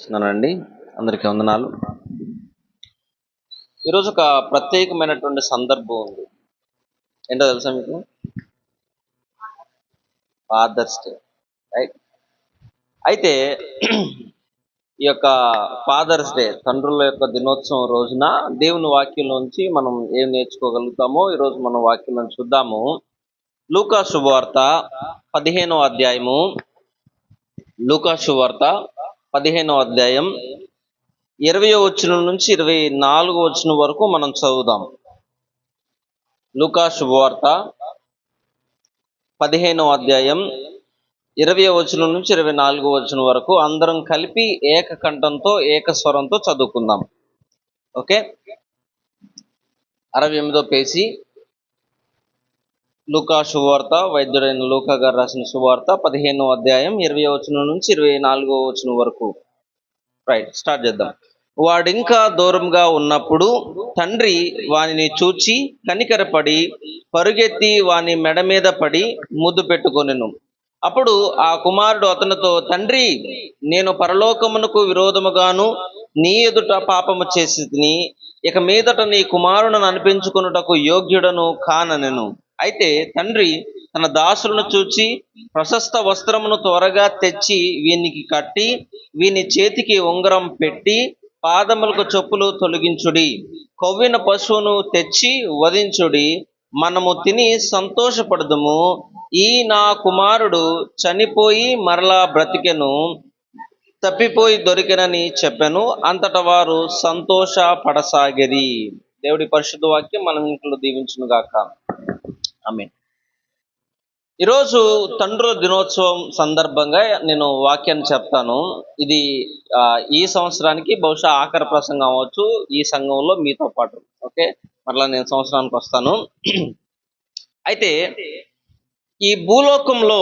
స్తున్నానండి. అందరికీ వందనాలు. ఈరోజు ఒక ప్రత్యేకమైనటువంటి సందర్భం ఉంది. ఏంటో తెలుసా మీకు? Father's day, right? అయితే ఈ యొక్క ఫాదర్స్ డే, తండ్రుల యొక్క దినోత్సవం రోజున దేవుని వాక్యంలోంచి మనం ఏం నేర్చుకోగలుగుతామో ఈరోజు మనం వాక్యంలో చూద్దాము. లూకా శుభవార్త 15వ అధ్యాయము. లూకా శుభవార్త 15వ అధ్యాయం 20వ వచనం నుంచి 24వ వచనం వరకు మనం చదువుదాం. లూకా శుభవార్త 15వ అధ్యాయం 20వ వచనం నుంచి 24వ వచనం వరకు అందరం కలిపి ఏకకంఠంతో ఏకస్వరంతో చదువుకుందాం. ఓకే, 68వ పేజీ లూకా శుభవార్త, వైద్యుడైన లూకా గారు రాసిన శుభవార్త 15వ అధ్యాయం 20వ వచనం నుంచి 24వ వచనం వరకు. రైట్, స్టార్ట్ చేద్దాం. వాడింకా దూరంగా ఉన్నప్పుడు తండ్రి వానిని చూచి కనికరపడి పరుగెత్తి వాని మెడ మీద పడి ముద్దు పెట్టుకొనెను. అప్పుడు ఆ కుమారుడు అతనితో, తండ్రి, నేను పరలోకమునకు విరోధముగాను నీ ఎదుట పాపము చేసి తిని ఇక మీదట నీ కుమారులను అనిపించుకొనుటకు యోగ్యుడను కాననెను. అయితే తండ్రి తన దాసులను చూచి, ప్రశస్త వస్త్రమును త్వరగా తెచ్చి వీనికి కట్టి వీని చేతికి ఉంగరం పెట్టి పాదములకు చెప్పులు తొలగించుడి, కొవ్విన పశువును తెచ్చి వధించుడి, మనము తిని సంతోషపడదుము. ఈ నా కుమారుడు చనిపోయి మరలా బ్రతికెను, తప్పిపోయి దొరికెనని చెప్పెను. అంతటా వారు సంతోషపడసాగిరి. దేవుడి పరిశుద్ధ వాక్యం మనం ఇంట్లో దీవించును గాక. ఆమేన్. ఈరోజు తండ్రుల దినోత్సవం సందర్భంగా నేను వాక్యాన్ని చెప్తాను. ఇది ఈ సంవత్సరానికి బహుశా ఆఖరి ప్రసంగం అవ్వచ్చు ఈ సంఘంలో మీతో పాటు. ఓకే, మరలా నేను సంవత్సరానికి వస్తాను. అయితే ఈ భూలోకంలో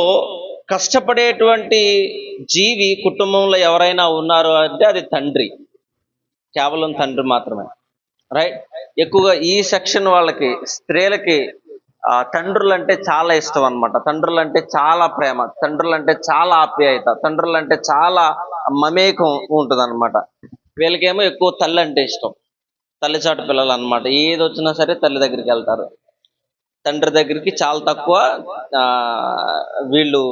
కష్టపడేటువంటి జీవి కుటుంబంలో ఎవరైనా ఉన్నారు అంటే అది తండ్రి, కేవలం తండ్రి మాత్రమే. రైట్, ఎక్కువగా ఈ సెక్షన్ వాళ్ళకి, స్త్రీలకి తండ్రులు అంటే చాలా ఇష్టం అనమాట. తండ్రులు అంటే చాలా ప్రేమ, తండ్రులు అంటే చాలా ఆప్యాయత, తండ్రులు అంటే చాలా మమేకం ఉంటుంది అనమాట. వీళ్ళకేమో ఎక్కువ తల్లి అంటే ఇష్టం, తల్లిచాటు పిల్లలు అనమాట. ఏది వచ్చినా సరే తల్లి దగ్గరికి వెళ్తారు. తండ్రి దగ్గరికి చాలా తక్కువ, వీళ్ళు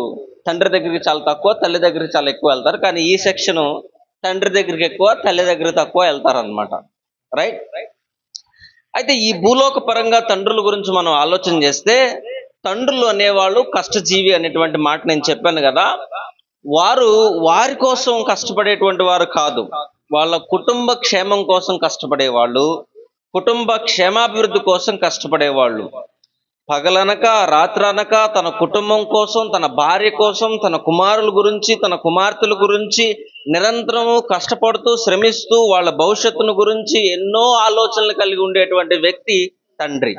తండ్రి దగ్గరికి చాలా తక్కువ, తల్లి దగ్గరికి చాలా ఎక్కువ వెళ్తారు. కానీ ఈ సెక్షను తండ్రి దగ్గరికి ఎక్కువ, తల్లి దగ్గరికి తక్కువ వెళ్తారు అనమాట. రైట్. అయితే ఈ భూలోక పరంగా తండ్రుల గురించి మనం ఆలోచన చేస్తే, తండ్రులు అనేవాళ్ళు కష్టజీవి అనేటువంటి మాట నేను చెప్పాను కదా. వారు వారి కోసం కష్టపడేటువంటి వారు కాదు, వాళ్ళ కుటుంబ క్షేమం కోసం కష్టపడేవాళ్ళు, కుటుంబ క్షేమాభివృద్ధి కోసం కష్టపడేవాళ్ళు. పగలనక రాత్రనక తన కుటుంబం కోసం, తన భార్య కోసం, తన కుమారుల గురించి, తన కుమార్తెల గురించి నిరంతరము కష్టపడుతూ శ్రమిస్తూ వాళ్ళ భవిష్యత్తును గురించి ఎన్నో ఆలోచనలు కలిగి ఉండేటువంటి వ్యక్తి తండ్రి.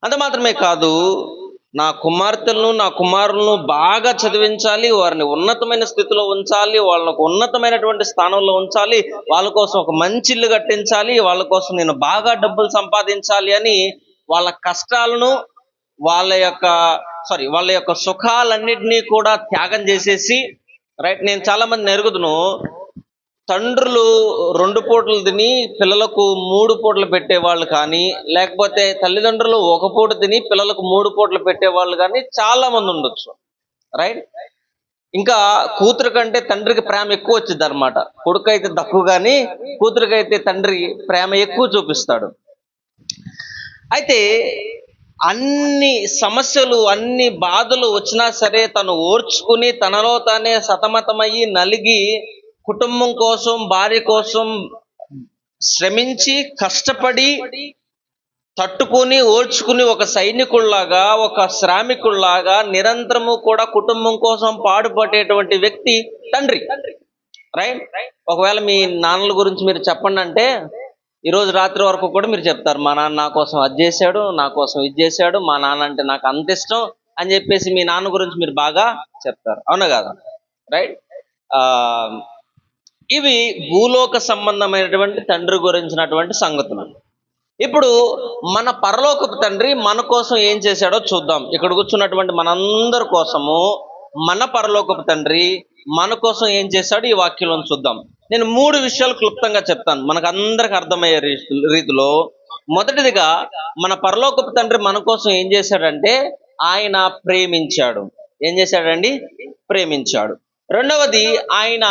అంత మాత్రమే కాదు, నా కుమార్తెలను నా కుమారులను బాగా చదివించాలి, వారిని ఉన్నతమైన స్థితిలో ఉంచాలి, వాళ్ళకు ఉన్నతమైనటువంటి స్థానంలో ఉంచాలి, వాళ్ళ కోసం ఒక మంచి ఇల్లు కట్టించాలి, వాళ్ళ కోసం నేను బాగా డబ్బులు సంపాదించాలి అని వాళ్ళ కష్టాలను, వాళ్ళ యొక్క సుఖాలన్నిటినీ కూడా త్యాగం చేసేసి, రైట్, నేను చాలా మందిని ఎరుగుదును, తండ్రులు 2 పూటలు తిని పిల్లలకు 3 పూటలు పెట్టేవాళ్ళు కానీ, లేకపోతే తల్లిదండ్రులు 1 పూట తిని పిల్లలకు 3 పూటలు పెట్టేవాళ్ళు కానీ చాలా మంది ఉండొచ్చు. రైట్. ఇంకా కూతురు కంటే తండ్రికి ప్రేమ ఎక్కువ వచ్చింది అనమాట. కొడుకు అయితే తక్కువ కానీ కూతురికైతే తండ్రి ప్రేమ ఎక్కువ చూపిస్తాడు. అయితే అన్ని సమస్యలు, అన్ని బాధలు వచ్చినా సరే తను ఓర్చుకుని తనలో తానే సతమతమయ్యి నలిగి కుటుంబం కోసం, భార్య కోసం శ్రమించి కష్టపడి తట్టుకుని ఓర్చుకుని ఒక సైనికుల్లాగా, ఒక శ్రామికుల్లాగా నిరంతరము కూడా కుటుంబం కోసం పాటుపడేటువంటి వ్యక్తి తండ్రి. రైట్. ఒకవేళ మీ నాన్నల గురించి మీరు చెప్పండి అంటే ఈరోజు రాత్రి వరకు కూడా మీరు చెప్తారు, మా నాన్న నా కోసం అది చేశాడు, నా కోసం ఇది చేశాడు, మా నాన్న అంటే నాకు అంత ఇష్టం అని చెప్పేసి మీ నాన్న గురించి మీరు బాగా చెప్తారు, అవునా కదా? రైట్. ఇవి భూలోక సంబంధమైనటువంటి తండ్రి గురించినటువంటి సంగతులు. ఇప్పుడు మన పరలోకపు తండ్రి మన కోసం ఏం చేశాడో చూద్దాం. ఇక్కడ కూర్చున్నటువంటి మనందరి కోసము మన పరలోకపు తండ్రి మన కోసం ఏం చేశాడు ఈ వాక్యంలో చూద్దాం. నేను 3 విషయాలు క్లుప్తంగా చెప్తాను మనకు అందరికి అర్థమయ్యే రీతిలో. మొదటిదిగా, మన పరలోకపు తండ్రి మన కోసం ఏం చేశాడంటే ఆయన ప్రేమించాడు. ఏం చేశాడండి? ప్రేమించాడు. రెండవది, ఆయన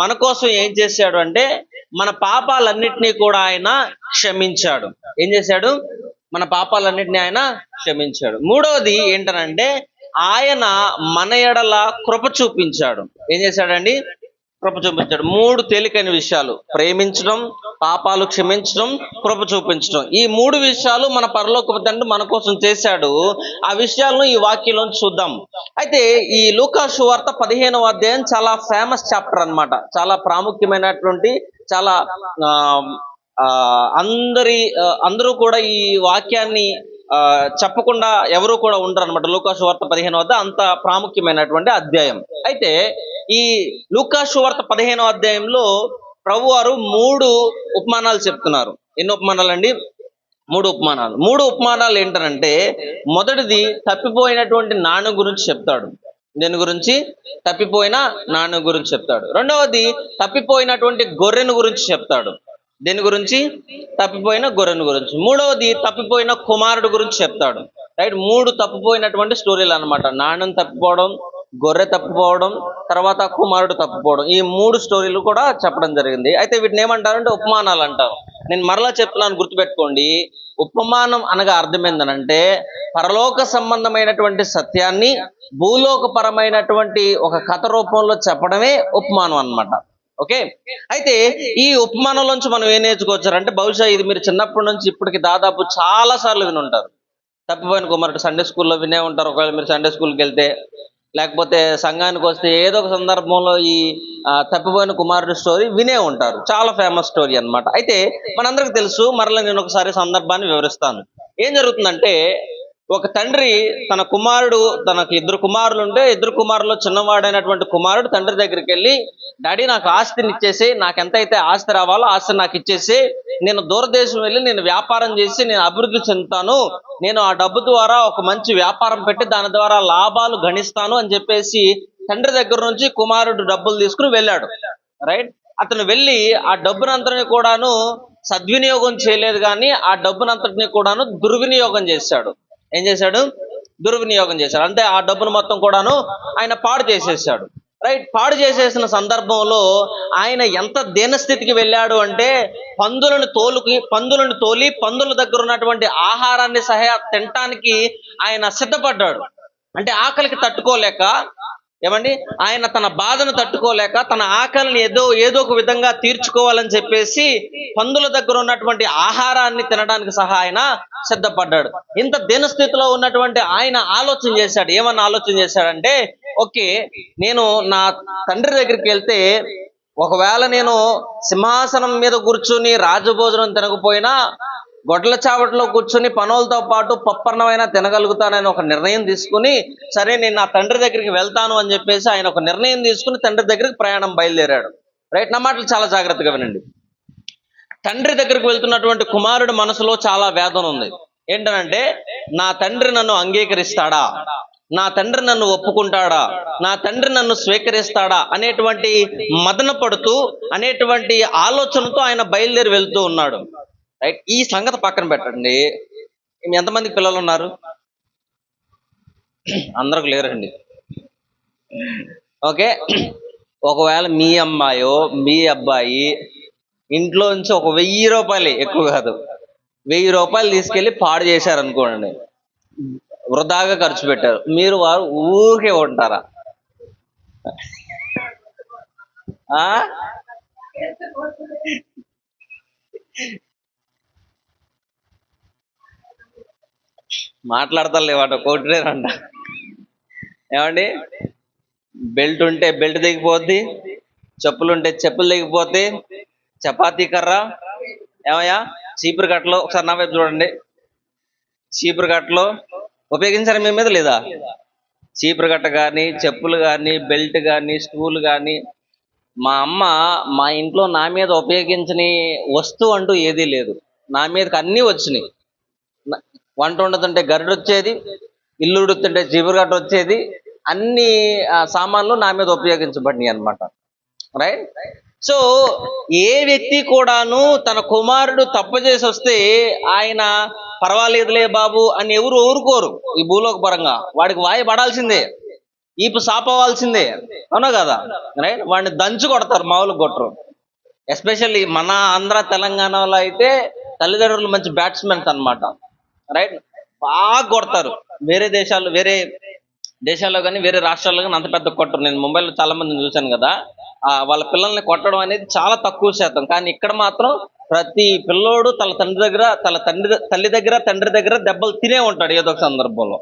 మన కోసం ఏం చేశాడు అంటే మన పాపాలన్నిటినీ కూడా ఆయన క్షమించాడు. ఏం చేశాడు? మన పాపాలన్నిటినీ ఆయన క్షమించాడు. మూడవది ఏంటనంటే ఆయన మన ఎడల కృప చూపించాడు. ఏం చేశాడండి? కృప చూపించాడు. 3 తేలికైన విషయాలు: ప్రేమించడం, పాపాలు క్షమించడం, కృప చూపించడం. ఈ 3 విషయాలు మన పరలోకపు తండ్రి మన కోసం చేశాడు. ఆ విషయాలను ఈ వాక్యంలో చూద్దాం. అయితే ఈ లూకా సువార్త 15వ అధ్యాయం చాలా ఫేమస్ చాప్టర్ అన్నమాట. చాలా ప్రాముఖ్యమైనటువంటి, చాలా అందరూ కూడా ఈ వాక్యాన్ని చెప్పకుండా ఎవరు కూడా ఉండరు అనమాట. లూకా సువార్త 15 వద్ద అంత ప్రాముఖ్యమైనటువంటి అధ్యాయం. అయితే ఈ లూకా సువార్త 15వ అధ్యాయంలో ప్రభువారు 3 ఉపమానాలు చెప్తున్నారు. ఎన్ని ఉపమానాలు అండి? 3 ఉపమానాలు. 3 ఉపమానాలు ఏంటనంటే, మొదటిది తప్పిపోయినటువంటి నాణ్యం గురించి చెప్తాడు. దేని గురించి? తప్పిపోయిన నాణ్యం గురించి చెప్తాడు. రెండవది తప్పిపోయినటువంటి గొర్రెను గురించి చెప్తాడు. దేని గురించి? తప్పిపోయిన గొర్రెను గురించి. మూడవది తప్పిపోయిన కుమారుడు గురించి చెప్తాడు. రైట్? 3 తప్పిపోయినటువంటి స్టోరీలు అనమాట. నాణ్యం తప్పిపోవడం, గొర్రె తప్పిపోవడం, తర్వాత కుమారుడు తప్పిపోవడం. ఈ 3 స్టోరీలు కూడా చెప్పడం జరిగింది. అయితే వీటిని ఏమంటారంటే ఉపమానాలు అంటారు. నేను మరలా చెప్తున్నాను, గుర్తుపెట్టుకోండి. ఉపమానం అనగా అర్థం ఏంటనంటే పరలోక సంబంధమైనటువంటి సత్యాన్ని భూలోకపరమైనటువంటి ఒక కథ రూపంలో చెప్పడమే ఉపమానం అన్నమాట. ఓకే? అయితే ఈ ఉపమానంలోంచి మనం ఏం నేర్చుకోవచ్చారంటే, బహుశా ఇది మీరు చిన్నప్పటి నుంచి ఇప్పటికి దాదాపు చాలా సార్లు విని ఉంటారు. తప్పిపోయిన కుమారుడు సండే స్కూల్లో వినే ఉంటారు. ఒకవేళ మీరు సండే స్కూల్కి వెళ్తే, లేకపోతే సంఘానికి వస్తే ఏదో ఒక సందర్భంలో ఈ తప్పిపోయిన కుమారుడు స్టోరీ వినే ఉంటారు. చాలా ఫేమస్ స్టోరీ అన్నమాట. అయితే మనందరికి తెలుసు. మరలా నేను ఒకసారి సందర్భాన్ని వివరిస్తాను. ఏం జరుగుతుందంటే, ఒక తండ్రి తన కుమారుడు, తనకు 2 కుమారులు ఉంటే 2 కుమారుల్లో చిన్నవాడైనటువంటి కుమారుడు తండ్రి దగ్గరికి వెళ్ళి, డాడీ నాకు ఆస్తిని ఇచ్చేసి, నాకు ఎంతైతే ఆస్తి రావాలో ఆస్తి నాకు ఇచ్చేసి, నేను దూరదేశం వెళ్ళి నేను వ్యాపారం చేసి నేను అభివృద్ధి చెందుతాను, నేను ఆ డబ్బు ద్వారా ఒక మంచి వ్యాపారం పెట్టి దాని ద్వారా లాభాలు గణిస్తాను అని చెప్పేసి తండ్రి దగ్గర నుంచి కుమారుడు డబ్బులు తీసుకుని వెళ్ళాడు. రైట్? అతను వెళ్ళి ఆ డబ్బునంతటిని కూడాను సద్వినియోగం చేయలేదు, కానీ ఆ డబ్బునంతటిని కూడాను దుర్వినియోగం చేశాడు. ఏం చేశాడు? దుర్వినియోగం చేశాడు. అంటే ఆ డబ్బును మొత్తం కూడాను ఆయన పాడు చేసేసాడు. రైట్? పాడు చేసేసిన సందర్భంలో ఆయన ఎంత దీనస్థితికి వెళ్ళాడు అంటే పందులను తోలి పందుల దగ్గర ఉన్నటువంటి ఆహారాన్ని సహా తినటానికి ఆయన సిద్ధపడ్డాడు. అంటే ఆకలికి తట్టుకోలేక, ఏమండి, ఆయన తన బాధను తట్టుకోలేక తన ఆకలిని ఏదో ఒక విధంగా తీర్చుకోవాలని చెప్పేసి పందుల దగ్గర ఉన్నటువంటి ఆహారాన్ని తినడానికి సహా ఆయన సిద్ధపడ్డాడు. ఇంత దీనస్థితిలో ఉన్నటువంటి ఆయన ఆలోచన చేశాడు. ఏమన్నా ఆలోచన చేశాడంటే, ఓకే, నేను నా తండ్రి దగ్గరికి వెళ్తే ఒకవేళ నేను సింహాసనం మీద కూర్చుని రాజభోజనం తినకపోయినా గొడ్ల చావట్లో కూర్చుని పనులతో పాటు పప్పన్నమైనా తినగలుగుతానని ఒక నిర్ణయం తీసుకుని, సరే నేను నా తండ్రి దగ్గరికి వెళ్తాను అని చెప్పేసి ఆయన ఒక నిర్ణయం తీసుకుని తండ్రి దగ్గరికి ప్రయాణం బయలుదేరాడు. రైట్? నా మాటలు చాలా జాగ్రత్తగా వినండి. తండ్రి దగ్గరికి వెళ్తున్నటువంటి కుమారుడి మనసులో చాలా వేదన ఉంది. ఏంటనంటే, నా తండ్రి నన్ను అంగీకరిస్తాడా, నా తండ్రి నన్ను ఒప్పుకుంటాడా, నా తండ్రి నన్ను స్వీకరిస్తాడా అనేటువంటి మదన పడుతూ, అనేటువంటి ఆలోచనతో ఆయన బయలుదేరి వెళ్తూ ఉన్నాడు. రైట్? ఈ సంగతి పక్కన పెట్టండి. ఎంతమందికి పిల్లలు ఉన్నారు? అందరికి లేరండి. ఓకే, ఒకవేళ మీ అమ్మాయో మీ అబ్బాయి ఇంట్లో నుంచి ఒక 1000 రూపాయలు, ఎక్కువ కాదు, 1000 రూపాయలు తీసుకెళ్ళి పాడు చేశారనుకోండి, వృధాగా ఖర్చు పెట్టారు, మీరు వారు ఊరికే ఉంటారా? మాట్లాడతారు లేవాట, కోటిరేనంట. ఏమండి, బెల్ట్ ఉంటే బెల్ట్ దిగిపోద్ది, చెప్పులు ఉంటే చెప్పులు దిగిపోతే, చపాతీ కర్ర, ఏమయ్యా చీపురు కట్టలో, ఒకసారి నా వైపు చూడండి, చీపురు కట్టలో ఉపయోగించారు మీ మీద లేదా? చీపురు కట్ట కానీ, చెప్పులు కానీ, బెల్ట్ కానీ, స్టూల్ కానీ. మా అమ్మ మా ఇంట్లో నా మీద ఉపయోగించని వస్తువు అంటూ ఏదీ లేదు. నా మీదకి అన్నీ వచ్చినాయి. వంట వండుతుంటే గరిడు వచ్చేది, ఇల్లు ఉడుతుంటే చీపురు కట్ట వచ్చేది, అన్ని సామాన్లు నా మీద ఉపయోగించబడినాయి అన్నమాట. రైట్. సో ఏ వ్యక్తి కూడాను తన కుమారుడు తప్పు చేసి వస్తే ఆయన పర్వాలేదులే బాబు అని ఎవరు ఊరుకోరు. ఈ భూలోక పరంగా వాడికి వాయి పడాల్సిందే, ఈపు సాపవాల్సిందే, అవునా కదా? రైట్. వాడిని దంచు కొడతారు, మామూలు కొట్టరు. ఎస్పెషల్లీ మన ఆంధ్ర తెలంగాణలో అయితే తల్లిదండ్రులు మంచి బ్యాట్స్మెన్స్ అన్నమాట. రైట్. బాగా కొడతారు. వేరే దేశాల్లో కానీ వేరే రాష్ట్రాల్లో కానీ అంత పెద్ద కొట్టరు. నేను ముంబైలో చాలా మందిని చూశాను కదా, వాళ్ళ పిల్లల్ని కొట్టడం అనేది చాలా తక్కువ శాతం. కానీ ఇక్కడ మాత్రం ప్రతి పిల్లోడు తల్లి దగ్గర తండ్రి దగ్గర దెబ్బలు తినే ఉంటాడు ఏదో ఒక సందర్భంలో.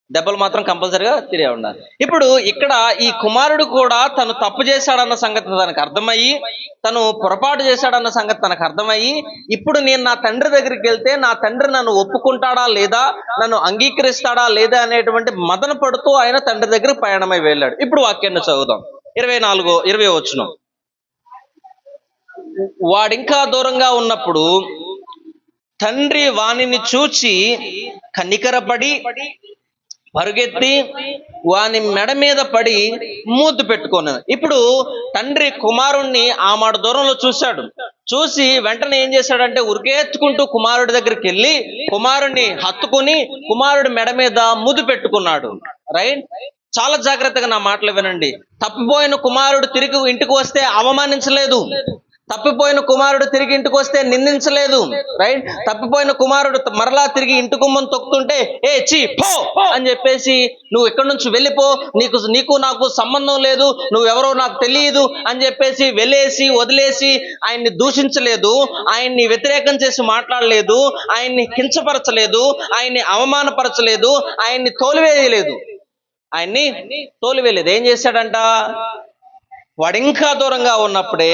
దెబ్బలు మాత్రం కంపల్సరిగా తినే ఉండాలి. ఇప్పుడు ఇక్కడ ఈ కుమారుడు కూడా తను తప్పు చేశాడన్న సంగతి తనకు అర్థమయ్యి, తను పొరపాటు చేశాడన్న సంగతి తనకు అర్థమయ్యి, ఇప్పుడు నేను నా తండ్రి దగ్గరికి వెళ్తే నా తండ్రి నన్ను ఒప్పుకుంటాడా లేదా, నన్ను అంగీకరిస్తాడా లేదా అనేటువంటి మదన పడుతూ ఆయన తండ్రి దగ్గర పయనమై వెళ్ళాడు. ఇప్పుడు వాక్యాన్ని చదువుదాం. 20 వచనం. వాడింకా దూరంగా ఉన్నప్పుడు తండ్రి వానిని చూచి కనికరపడి పరుగెత్తి వాని మెడ మీద పడి మూతు పెట్టుకున్నాను. ఇప్పుడు తండ్రి కుమారుణ్ణి ఆ మాట దూరంలో చూశాడు. చూసి వెంటనే ఏం చేశాడంటే ఉరికెత్తుకుంటూ కుమారుడి దగ్గరికి వెళ్ళి కుమారుణ్ణి హత్తుకుని కుమారుడి మెడ మీద ముద్దు పెట్టుకున్నాడు. రైట్. చాలా జాగ్రత్తగా నా మాటలు వినండి. తప్పిపోయిన కుమారుడు తిరిగి ఇంటికి వస్తే అవమానించలేదు. తప్పిపోయిన కుమారుడు తిరిగి ఇంటికి వస్తే నిందించలేదు. రైట్. తప్పిపోయిన కుమారుడు మరలా తిరిగి ఇంటి గుమ్మం తొక్కుతుంటే పో అని చెప్పేసి నువ్వు ఎక్కడి నుంచి వెళ్ళిపో, నీకు నాకు సంబంధం లేదు, నువ్వెవరో నాకు తెలియదు అని చెప్పేసి వదిలేసి ఆయన్ని దూషించలేదు, ఆయన్ని వ్యతిరేకం చేసి మాట్లాడలేదు, ఆయన్ని కించపరచలేదు, ఆయన్ని అవమానపరచలేదు, ఆయన్ని తోలివేయలేదు. ఏం చేశాడంట? వాడింకా దూరంగా ఉన్నప్పుడే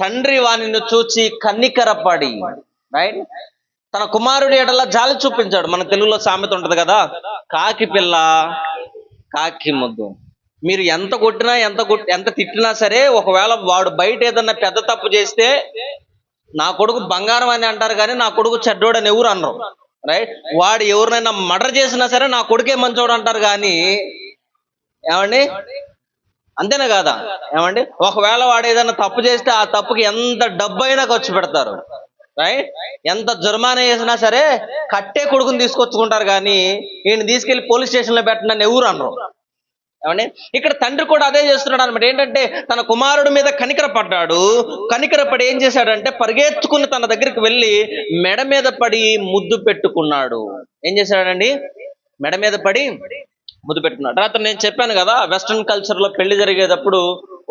తండ్రి వానిని చూచి కన్నికరపడి, రైట్, తన కుమారుడి ఎడల జాలి చూపించాడు. మన తెలుగులో సామెత ఉంటది కదా, కాకి పిల్ల కాకి ముద్దు. మీరు ఎంత కొట్టినా ఎంత తిట్టినా సరే, ఒకవేళ వాడు బయట ఏదన్నా పెద్ద తప్పు చేస్తే నా కొడుకు బంగారం అని అంటారు కానీ నా కొడుకు చెడ్డోడు అని ఎవరు అనరు. రైట్. వాడు ఎవరినైనా మర్డర్ చేసినా సరే నా కొడుకే మంచోడు అంటారు కానీ, ఏమండి, అంతేనా కాదా? ఏమండి, ఒకవేళ వాడు ఏదైనా తప్పు చేస్తే ఆ తప్పుకి ఎంత డబ్బు అయినా ఖర్చు పెడతారు. రైట్. ఎంత జుర్మానా వేసినా సరే కట్టే కొడుకుని తీసుకొచ్చుకుంటారు కానీ ఈయన తీసుకెళ్లి పోలీస్ స్టేషన్లో పెట్టనని ఎవరు అనరు. ఏమండి, ఇక్కడ తండ్రి కూడా అదే చేస్తున్నాడు అనమాట. ఏంటంటే తన కుమారుడి మీద కనికరపడి ఏం చేశాడంటే పరిగెత్తుకుని తన దగ్గరికి వెళ్ళి మెడ మీద పడి ముద్దు పెట్టుకున్నాడు. ఏం చేశాడండి? మెడ మీద పడి ముద్దు పెట్టుకున్నాడు. తర్వాత నేను చెప్పాను కదా, వెస్ట్రన్ కల్చర్ లో పెళ్లి జరిగేటప్పుడు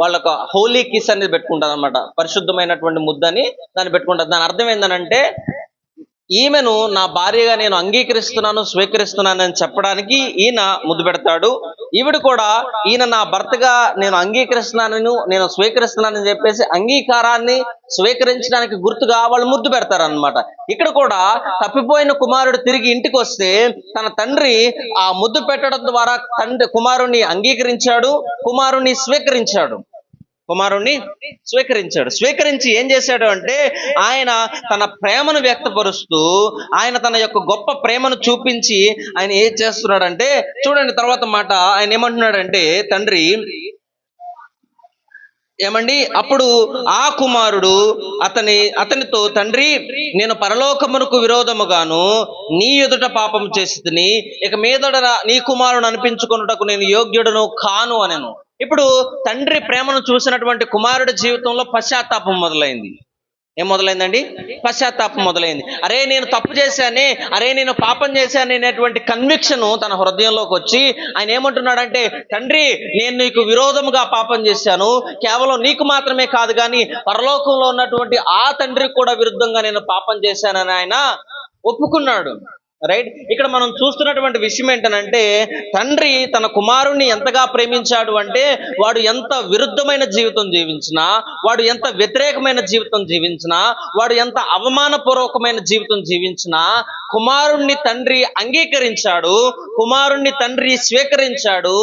వాళ్ళకు హోలీ కిస్ అనేది పెట్టుకుంటారు అనమాట. పరిశుద్ధమైనటువంటి ముద్దని దాన్ని పెట్టుకుంటారు. దాని అర్థం ఏంటంటే ఈమెను నా భార్యగా నేను అంగీకరిస్తున్నాను, స్వీకరిస్తున్నాను అని చెప్పడానికి ఈయన ముద్దు పెడతాడు. ఈవిడ కూడా ఈయన నా భర్తగా నేను అంగీకరిస్తున్నాను, నేను స్వీకరిస్తున్నానని చెప్పేసి అంగీకారాన్ని స్వీకరించడానికి గుర్తుగా వాళ్ళు ముద్దు పెడతారనమాట. ఇక్కడ కూడా తప్పిపోయిన కుమారుడు తిరిగి ఇంటికి వస్తే తన తండ్రి ఆ ముద్దు పెట్టడం ద్వారా కుమారుణ్ణి అంగీకరించాడు, కుమారుణ్ణి స్వీకరించి ఏం చేశాడు అంటే ఆయన తన ప్రేమను వ్యక్తపరుస్తూ, ఆయన తన యొక్క గొప్ప ప్రేమను చూపించి ఆయన ఏం చేస్తున్నాడంటే చూడండి తర్వాత మాట. ఆయన ఏమంటున్నాడంటే తండ్రి అప్పుడు ఆ కుమారుడు అతనితో, తండ్రి, నేను పరలోకమునకు విరోధముగాను నీ ఎదుట పాపం చేసితిని, ఇక మీదట నీ కుమారుడు అనిపించుకొనుటకు నేను యోగ్యుడను కాను అనెను. ఇప్పుడు తండ్రి ప్రేమను చూసినటువంటి కుమారుడి జీవితంలో పశ్చాత్తాపం మొదలైంది. ఏం మొదలైందండి? పశ్చాత్తాపం మొదలైంది. అరే నేను తప్పు చేశానే, అరే నేను పాపం చేశాను అనేటువంటి కన్విక్షన్ తన హృదయంలోకి వచ్చి ఆయన ఏమంటున్నాడంటే, తండ్రి, నేను నీకు విరోధముగా పాపం చేశాను, కేవలం నీకు మాత్రమే కాదు కానీ పరలోకంలో ఉన్నటువంటి ఆ తండ్రికి కూడా విరుద్ధంగా నేను పాపం చేశానని ఆయన ఒప్పుకున్నాడు. రైట్. ఇక్కడ మనం చూస్తున్నటువంటి విషయం ఏంటనంటే తండ్రి తన కుమారుణ్ణి ఎంతగా ప్రేమించాడు అంటే వాడు ఎంత విరుద్ధమైన జీవితం జీవించినా, వాడు ఎంత వ్యతిరేకమైన జీవితం జీవించినా, వాడు ఎంత అవమానపూర్వకమైన జీవితం జీవించినా కుమారుణ్ణి తండ్రి అంగీకరించాడు, కుమారుణ్ణి తండ్రి స్వీకరించాడు.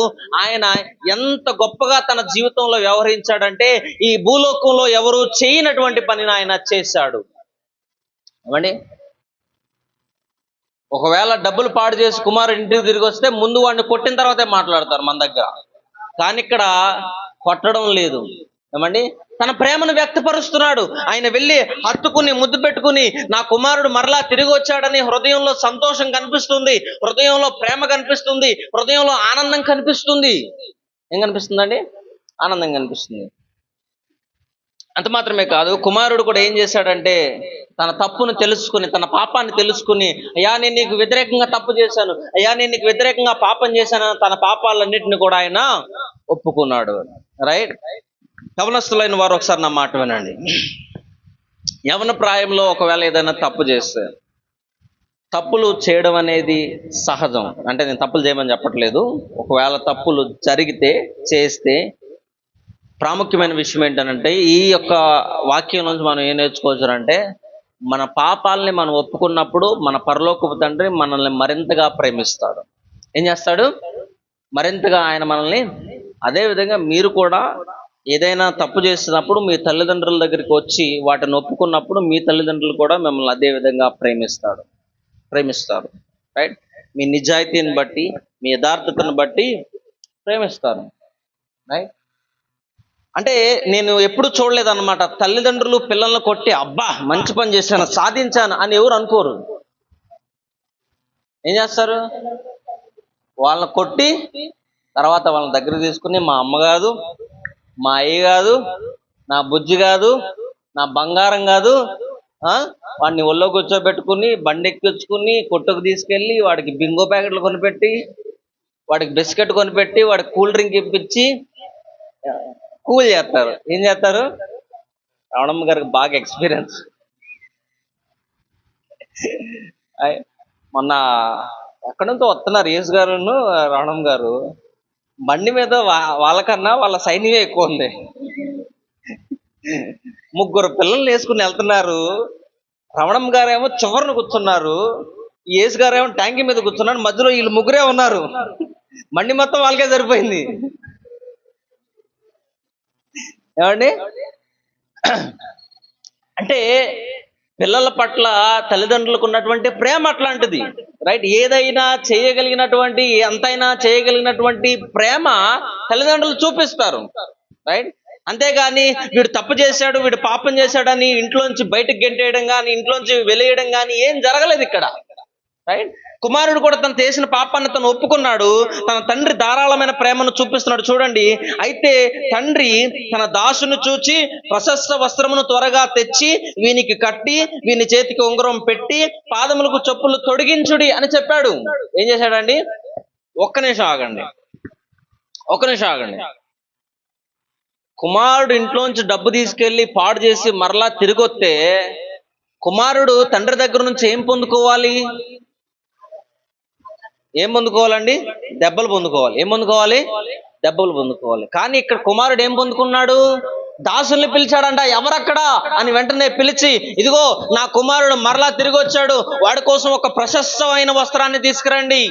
ఆయన ఎంత గొప్పగా తన జీవితంలో వ్యవహరించాడంటే ఈ భూలోకంలో ఎవరు చేయనటువంటి పనిని ఆయన చేశాడు. ఏమండి, ఒకవేళ డబ్బులు పాడు చేసి కుమారుడు ఇంటికి తిరిగి వస్తే ముందు వాడిని కొట్టిన తర్వాతే మాట్లాడతారు మన దగ్గర. కానీ ఇక్కడ కొట్టడం లేదు. ఏమండి, తన ప్రేమను వ్యక్తపరుస్తున్నాడు. ఆయన వెళ్ళి హత్తుకుని ముద్దు పెట్టుకుని నా కుమారుడు మరలా తిరిగి వచ్చాడని హృదయంలో సంతోషం కనిపిస్తుంది, హృదయంలో ప్రేమ కనిపిస్తుంది, హృదయంలో ఆనందం కనిపిస్తుంది. ఏం కనిపిస్తుందండి? ఆనందం కనిపిస్తుంది. అంత మాత్రమే కాదు, కుమారుడు కూడా ఏం చేశాడంటే తన తప్పును తెలుసుకుని, తన పాపాన్ని తెలుసుకుని, అయ్యా నేను నీకు వ్యతిరేకంగా తప్పు చేశాను, అయ్యా నేను నీకు వ్యతిరేకంగా పాపం చేశాను, తన పాపాలన్నింటినీ కూడా ఆయన ఒప్పుకున్నాడు. రైట్? యవనస్తులైన వారు ఒకసారి నా మాట వినండి. యవన ప్రాయంలో ఒకవేళ ఏదైనా తప్పు చేస్తే, తప్పులు చేయడం అనేది సహజం. అంటే నేను తప్పులు చేయమని చెప్పట్లేదు. ఒకవేళ తప్పులు జరిగితే, చేస్తే ప్రాముఖ్యమైన విషయం ఏంటంటే, ఈ యొక్క వాక్యం నుంచి మనం ఏం నేర్చుకోవచ్చునంటే, మన పాపాలని మనం ఒప్పుకున్నప్పుడు మన పరలోకపు తండ్రి మనల్ని మరింతగా ప్రేమిస్తాడు. ఏం చేస్తాడు? మరింతగా ఆయన మనల్ని. అదేవిధంగా మీరు కూడా ఏదైనా తప్పు చేసినప్పుడు మీ తల్లిదండ్రుల దగ్గరికి వచ్చి వాటిని ఒప్పుకున్నప్పుడు మీ తల్లిదండ్రులు కూడా మిమ్మల్ని అదే విధంగా ప్రేమిస్తారు. రైట్? మీ నిజాయితీని బట్టి, మీ యథార్థతను బట్టి ప్రేమిస్తారు. రైట్? అంటే నేను ఎప్పుడు చూడలేదన్నమాట, తల్లిదండ్రులు పిల్లల్ని కొట్టి అబ్బా మంచి పని చేశాను, సాధించాను అని ఎవరు అనుకోరు. ఏం చేస్తారు? వాళ్ళని కొట్టి తర్వాత వాళ్ళని దగ్గర తీసుకుని మా అమ్మ కాదు, మా అయ్య కాదు, నా బుజ్జి కాదు, నా బంగారం కాదు, వాడిని ఒళ్ళో కూర్చోబెట్టుకుని బండి ఎక్కించుకుని కొట్టుకు తీసుకెళ్ళి వాడికి బింగో ప్యాకెట్లు కొనిపెట్టి, వాడికి బిస్కెట్ కొనిపెట్టి, వాడికి కూల్ డ్రింక్ ఇప్పించి కూల్ చేస్తారు. ఏం చేస్తారు? రావణమ్మ గారికి బాగా ఎక్స్పీరియన్స్. మొన్న ఎక్కడి నుంచో వస్తున్నారు యేసు గారును రావణమ్మ గారు. బండి మీద వాళ్ళకన్నా వాళ్ళ సైన్యమే ఎక్కువ ఉంది. 3 పిల్లల్ని వేసుకుని వెళ్తున్నారు. రమణమ్మ గారేమో చివరిని కూర్చున్నారు, యేసు గారేమో ట్యాంకీ మీద కూర్చున్నారు. మధ్యలో వీళ్ళు 3 ఉన్నారు. బండి మొత్తం వాళ్ళకే సరిపోయింది. ఏమండి? అంటే పిల్లల పట్ల తల్లిదండ్రులకు ఉన్నటువంటి ప్రేమ అట్లాంటిది. రైట్? ఏదైనా చేయగలిగినటువంటి, ఎంతైనా చేయగలిగినటువంటి ప్రేమ తల్లిదండ్రులు చూపిస్తారు. రైట్? అంతేగాని వీడు తప్పు చేశాడు, వీడు పాపం చేశాడని ఇంట్లోంచి బయటకు గెంటేయడం కానీ, ఇంట్లోంచి వెలియడం కానీ ఏం జరగలేదు ఇక్కడ. రైట్? కుమారుడు కూడా తను చేసిన పాపాన్ని తను ఒప్పుకున్నాడు. తన తండ్రి ధారాళమైన ప్రేమను చూపిస్తున్నాడు. చూడండి, అయితే తండ్రి తన దాసును చూచి ప్రశస్త వస్త్రమును త్వరగా తెచ్చి వీనికి కట్టి, వీని చేతికి ఉంగరం పెట్టి, పాదములకు చెప్పులు తొడిగించుడి అని చెప్పాడు. ఏం చేశాడండి? ఒక్క నిమిషం ఆగండి. కుమారుడు ఇంట్లోంచి డబ్బు తీసుకెళ్లి పాడు చేసి మరలా తిరిగొస్తే కుమారుడు తండ్రి దగ్గర నుంచి ఏం పొందుకోవాలి? ఏం పొందుకోవాలండి? దెబ్బలు పొందుకోవాలి. ఏం పొందుకోవాలి? దెబ్బలు పొందుకోవాలి. కానీ ఇక్కడ కుమారుడు ఏం పొందుకున్నాడు? దాసుల్ని పిలిచాడంట. ఎవరక్కడా అని వెంటనే పిలిచి, ఇదిగో నా కుమారుడు మరలా తిరిగి వచ్చాడు, వాడి కోసం ఒక ప్రశస్తమైన వస్త్రాన్ని తీసుకురండి.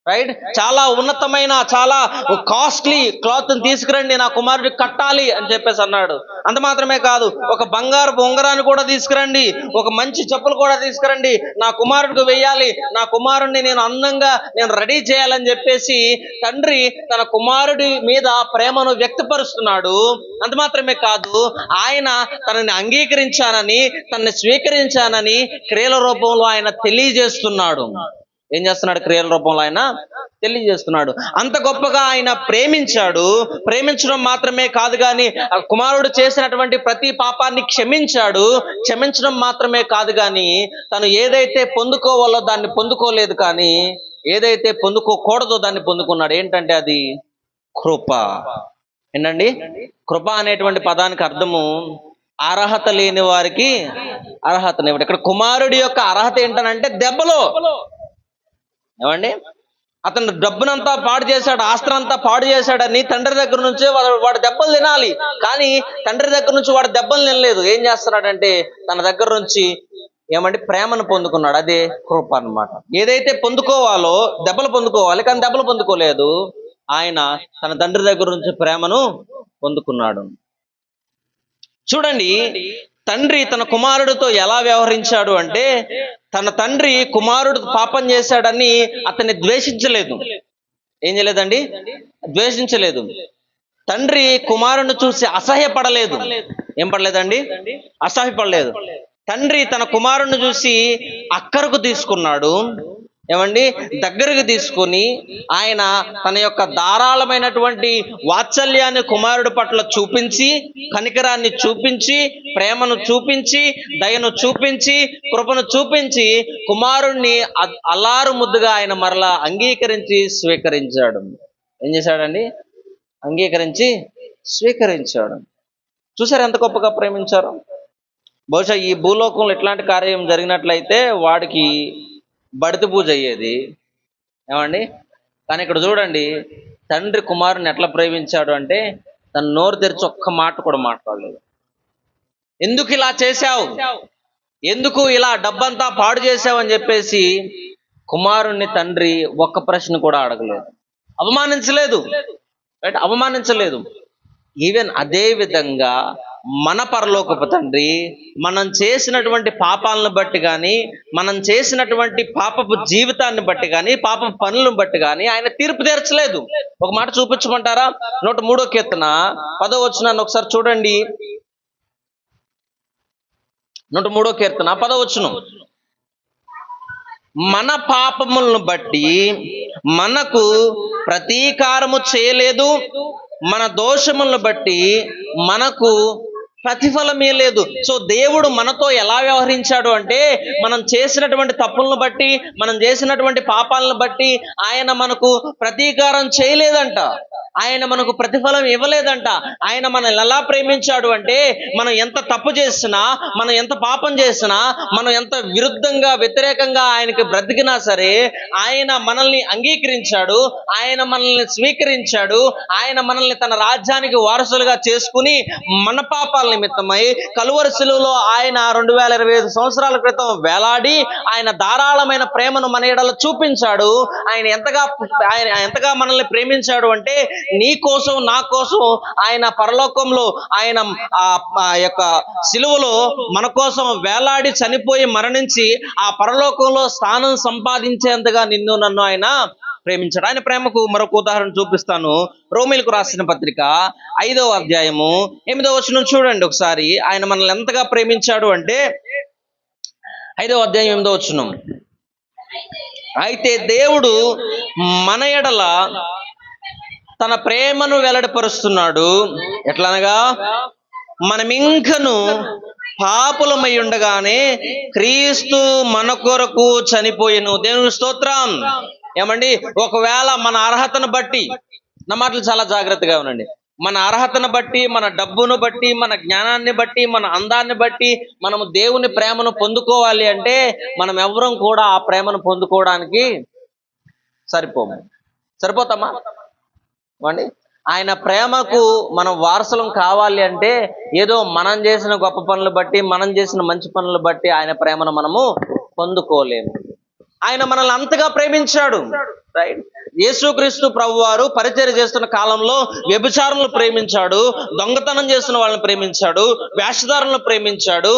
రైట్? చాలా ఉన్నతమైన, చాలా కాస్ట్లీ క్లాత్ తీసుకురండి, నా కుమారుడికి కట్టాలి అని చెప్పేసి అన్నాడు. అంత మాత్రమే కాదు, ఒక బంగారపు ఉంగరాన్ని కూడా తీసుకురండి, ఒక మంచి చెప్పులు కూడా తీసుకురండి, నా కుమారుడికి వెయ్యాలి, నా కుమారుడిని నేను అందంగా నేను రెడీ చేయాలని చెప్పేసి తండ్రి తన కుమారుడి మీద ప్రేమను వ్యక్తపరుస్తున్నాడు. అంత మాత్రమే కాదు, ఆయన తనని అంగీకరించానని, తనని స్వీకరించానని క్రియల రూపంలో ఆయన తెలియజేస్తున్నాడు. ఏం చేస్తున్నాడు? క్రియల రూపంలో ఆయన తెలియజేస్తున్నాడు. అంత గొప్పగా ఆయన ప్రేమించాడు. ప్రేమించడం మాత్రమే కాదు కానీ ఆ కుమారుడు చేసినటువంటి ప్రతి పాపాన్ని క్షమించాడు. క్షమించడం మాత్రమే కాదు కానీ తను ఏదైతే పొందుకోవాలో దాన్ని పొందుకోలేదు, కానీ ఏదైతే పొందుకోకూడదో దాన్ని పొందుకున్నాడు. ఏంటంటే అది కృప. ఏంటండి? కృప అనేటువంటి పదానికి అర్థము అర్హత లేని వారికి అర్హతనివ్వడు. ఇక్కడ కుమారుడి యొక్క అర్హత ఏంటనంటే దెబ్బలు. ఏమండి? అతను డబ్బునంతా పాడు చేశాడు, ఆస్తినంతా పాడు చేశాడని తండ్రి దగ్గర నుంచి వాడు దెబ్బలు తినాలి. కానీ తండ్రి దగ్గర నుంచి వాడు దెబ్బలు తినలేదు. ఏం చేస్తున్నాడంటే తన దగ్గర నుంచి ఏమంటే ప్రేమను పొందుకున్నాడు. అదే కృప అన్నమాట. ఏదైతే పొందుకోవాలో దెబ్బలు పొందుకోవాలి, కానీ దెబ్బలు పొందుకోలేదు. ఆయన తన తండ్రి దగ్గర నుంచి ప్రేమను పొందుకున్నాడు. చూడండి, తండ్రి తన కుమారుడితో ఎలా వ్యవహరించాడు అంటే, తన తండ్రి కుమారుడు పాపం చేశాడని అతన్ని ద్వేషించలేదు. ఏం చేయలేదండి? ద్వేషించలేదు. తండ్రి కుమారుని చూసి అసహ్యపడలేదు. ఏం పడలేదండి? అసహ్యపడలేదు. తండ్రి తన కుమారుని చూసి అక్కరకు తీసుకున్నాడు. ఏమండి? దగ్గరకు తీసుకొని ఆయన తన యొక్క ధారాళమైనటువంటి వాత్సల్యాన్ని కుమారుడి పట్ల చూపించి, కనికరాన్ని చూపించి, ప్రేమను చూపించి, దయను చూపించి, కృపను చూపించి కుమారుణ్ణి అల్లారు ముద్దుగా ఆయన మరలా అంగీకరించి స్వీకరించాడు. ఏం చేశాడండి? అంగీకరించి స్వీకరించాడు. చూసారు ఎంత గొప్పగా ప్రేమించారు? బహుశా ఈ భూలోకంలో ఇట్లాంటి కార్యం జరిగినట్లయితే వాడికి బడిత పూజ అయ్యేది. ఏమండి? కానీ ఇక్కడ చూడండి, తండ్రి కుమారుని ఎట్లా ప్రేమించాడు అంటే, తన నోరు తెరిచి ఒక్క మాట కూడా మాట్లాడలేదు. ఎందుకు ఇలా చేశావు, ఎందుకు ఇలా డబ్బంతా పాడు చేశావు అని చెప్పేసి కుమారుణ్ణి తండ్రి ఒక్క ప్రశ్న కూడా అడగలేదు, అవమానించలేదు. రైట్? అవమానించలేదు. ఈవెన్ అదే విధంగా మన పరలోకపు తండ్రి మనం చేసినటువంటి పాపాలను బట్టి కానీ, మనం చేసినటువంటి పాపపు జీవితాన్ని బట్టి కానీ, పాపపు పనులను బట్టి కానీ ఆయన తీర్పు తీర్చలేదు. ఒక మాట చూపించమంటారా? 103వ కీర్తన 10వ వచనాన్ని ఒకసారి చూడండి. 103వ కీర్తన 10వ వచనం. మన పాపములను బట్టి మనకు ప్రతీకారము చేయలేదు, మన దోషములను బట్టి మనకు ప్రతిఫలమే లేదు. సో దేవుడు మనతో ఎలా వ్యవహరించాడు అంటే, మనం చేసినటువంటి తప్పులను బట్టి, మనం చేసినటువంటి పాపాలను బట్టి ఆయన మనకు ప్రతీకారం చేయలేదంట, ఆయన మనకు ప్రతిఫలం ఇవ్వలేదంట. ఆయన మనల్ని ఎలా ప్రేమించాడు అంటే, మనం ఎంత తప్పు చేసినా, మనం ఎంత పాపం చేసినా, మనం ఎంత విరుద్ధంగా వ్యతిరేకంగా ఆయనకి బ్రతికినా సరే ఆయన మనల్ని అంగీకరించాడు, ఆయన మనల్ని స్వీకరించాడు, ఆయన మనల్ని తన రాజ్యానికి వారసులుగా చేసుకుని మన పాపాల నిమిత్తమై కలువరి శిలువలో ఆయన 2025 సంవత్సరాల క్రితం వేలాడి ఆయన ధారాళమైన ప్రేమను మన ఎడల చూపించాడు. ఆయన ఎంతగా మనల్ని ప్రేమించాడు అంటే, నీ కోసం నా కోసం ఆయన పరలోకంలో ఆయన ఆ యొక్క శిలువలో మన కోసం వేలాడి చనిపోయి మరణించి ఆ పరలోకంలో స్థానం సంపాదించేంతగా నిన్ను నన్ను ఆయన ప్రేమించాడు. ఆయన ప్రేమకు మరొక ఉదాహరణ చూపిస్తాను. రోమీలకు రాసిన పత్రిక 5వ అధ్యాయము 8వ వచనం చూడండి ఒకసారి. ఆయన మనల్ని ఎంతగా ప్రేమించాడు అంటే, 5వ అధ్యాయం 8వ వచనం. అయితే దేవుడు మన ఎడల తన ప్రేమను వెల్లడిపరుస్తున్నాడు. ఎట్లనగా, మనమింకను పాపులమై ఉండగానే క్రీస్తు మన కొరకు చనిపోయెను. దేవుని స్తోత్రం. ఏమండి? ఒకవేళ మన అర్హతను బట్టి, నా మాటలు చాలా జాగ్రత్తగా ఉండండి, మన అర్హతను బట్టి, మన డబ్బును బట్టి, మన జ్ఞానాన్ని బట్టి, మన అందాన్ని బట్టి మనము దేవుని ప్రేమను పొందుకోవాలి అంటే మనం ఎవరం కూడా ఆ ప్రేమను పొందుకోవడానికి సరిపోతామా అండి? ఆయన ప్రేమకు మనం వారసులం కావాలి అంటే ఏదో మనం చేసిన గొప్ప పనులు బట్టి, మనం చేసిన మంచి పనులు బట్టి ఆయన ప్రేమను మనము పొందుకోలేము. ఆయన మనల్ని అంతగా ప్రేమించాడు. రైట్? యేసుక్రీస్తు ప్రభువారు పరిచర్య చేస్తున్న కాలంలో వ్యభిచారులను ప్రేమించాడు, దొంగతనం చేస్తున్న వాళ్ళని ప్రేమించాడు, వేషధారులను ప్రేమించాడు.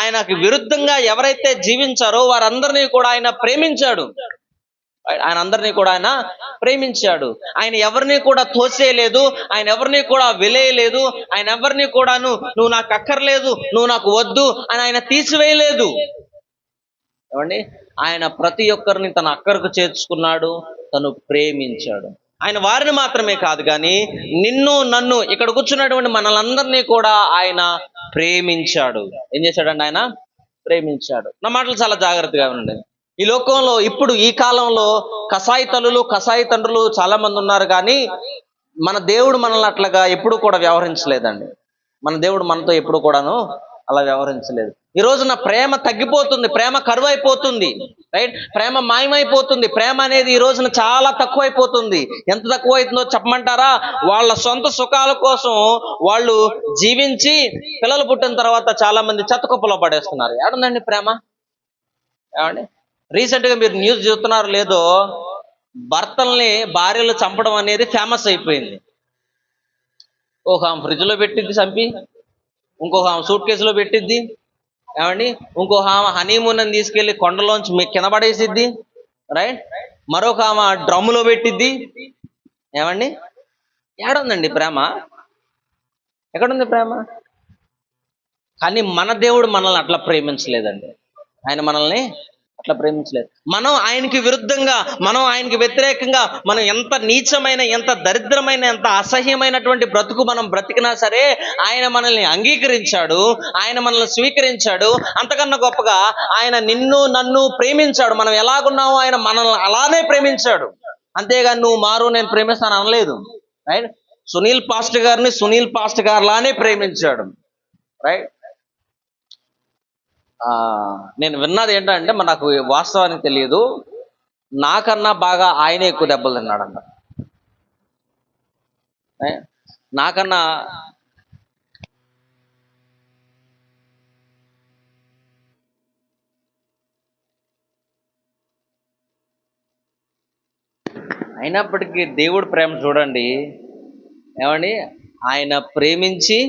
ఆయనకి విరుద్ధంగా ఎవరైతే జీవించారో వారందరినీ కూడా ఆయన ప్రేమించాడు. ఆయన అందరినీ కూడా ఆయన ప్రేమించాడు. ఆయన ఎవరిని కూడా తోసేయలేదు, ఆయన ఎవరిని కూడా వెలేయలేదు, ఆయన ఎవరిని కూడా నువ్వు నాకు అక్కర్లేదు, నువ్వు నాకు వద్దు అని ఆయన తీసివేయలేదు. ఏమండి? ఆయన ప్రతి ఒక్కరిని తన అక్కరకు చేర్చుకున్నాడు, తను ప్రేమించాడు. ఆయన వారిని మాత్రమే కాదు కానీ నిన్ను నన్ను ఇక్కడ కూర్చున్నటువంటి మనలందరినీ కూడా ఆయన ప్రేమించాడు. ఏం చేశాడండి? ఆయన ప్రేమించాడు. నా మాటలు చాలా జాగ్రత్తగా ఉండండి. ఈ లోకంలో ఇప్పుడు ఈ కాలంలో కసాయి తల్లులు, కసాయి తండ్రులు చాలా మంది ఉన్నారు, కానీ మన దేవుడు మనల్ని అట్లాగా ఎప్పుడు కూడా వ్యవహరించలేదండి. మన దేవుడు మనతో ఎప్పుడు కూడాను అలా వ్యవహరించలేదు. ఈ రోజున ప్రేమ తగ్గిపోతుంది, ప్రేమ కరువైపోతుంది. రైట్? ప్రేమ మాయమైపోతుంది. ప్రేమ అనేది ఈ రోజున చాలా తక్కువైపోతుంది. ఎంత తక్కువైతుందో చెప్పమంటారా? వాళ్ళ సొంత సుఖాల కోసం వాళ్ళు జీవించి పిల్లలు పుట్టిన తర్వాత చాలా మంది చెత్త కుప్పలో పడేస్తున్నారు. ఏడుందండి ప్రేమ? ఏమండి? రీసెంట్గా మీరు న్యూస్ చూస్తున్నారో లేదో, భర్తల్ని భార్యలు చంపడం అనేది ఫేమస్ అయిపోయింది. ఆమె ఫ్రిడ్జ్లో పెట్టింది చంపి, ఇంకొక ఆమె సూట్ కేసులో పెట్టిద్ది. ఏమండి? ఇంకొక ఆమె హనీమూన్ అని తీసుకెళ్లి కొండలోంచి కింద పడేసిద్ది. రైట్? మరొక ఆమె డ్రమ్ములో పెట్టిద్ది. ఏమండి? ఏడుందండి ప్రేమ? ఎక్కడుంది ప్రేమ? కానీ మన దేవుడు మనల్ని అట్లా ప్రేమించలేదండి. ఆయన మనల్ని అట్లా ప్రేమించలేదు. మనం ఆయనకి విరుద్ధంగా, మనం ఆయనకి వ్యతిరేకంగా, మనం ఎంత నీచమైన, ఎంత దరిద్రమైన, ఎంత అసహ్యమైనటువంటి బ్రతుకు మనం బ్రతికినా సరే ఆయన మనల్ని అంగీకరించాడు, ఆయన మనల్ని స్వీకరించాడు. అంతకన్నా గొప్పగా ఆయన నిన్ను నన్ను ప్రేమించాడు. మనం ఎలాగున్నామో ఆయన మనల్ని అలానే ప్రేమించాడు. అంతేగాని నువ్వు మారు, నేను ప్రేమిస్తాను అనలేదు. రైట్? సునీల్ పాస్టర్ గారిని సునీల్ పాస్టర్ గారు లానే ప్రేమించాడు. రైట్? నేను విన్నది ఏంటంటే, నాకు వాస్తవానికి తెలియదు, నాకన్నా బాగా ఆయనే ఎక్కువ దెబ్బలు తిన్నాడంట. నాకన్నా అయినప్పటికీ దేవుడు ప్రేమ చూడండి. ఏమండి? ఆయన ప్రేమించి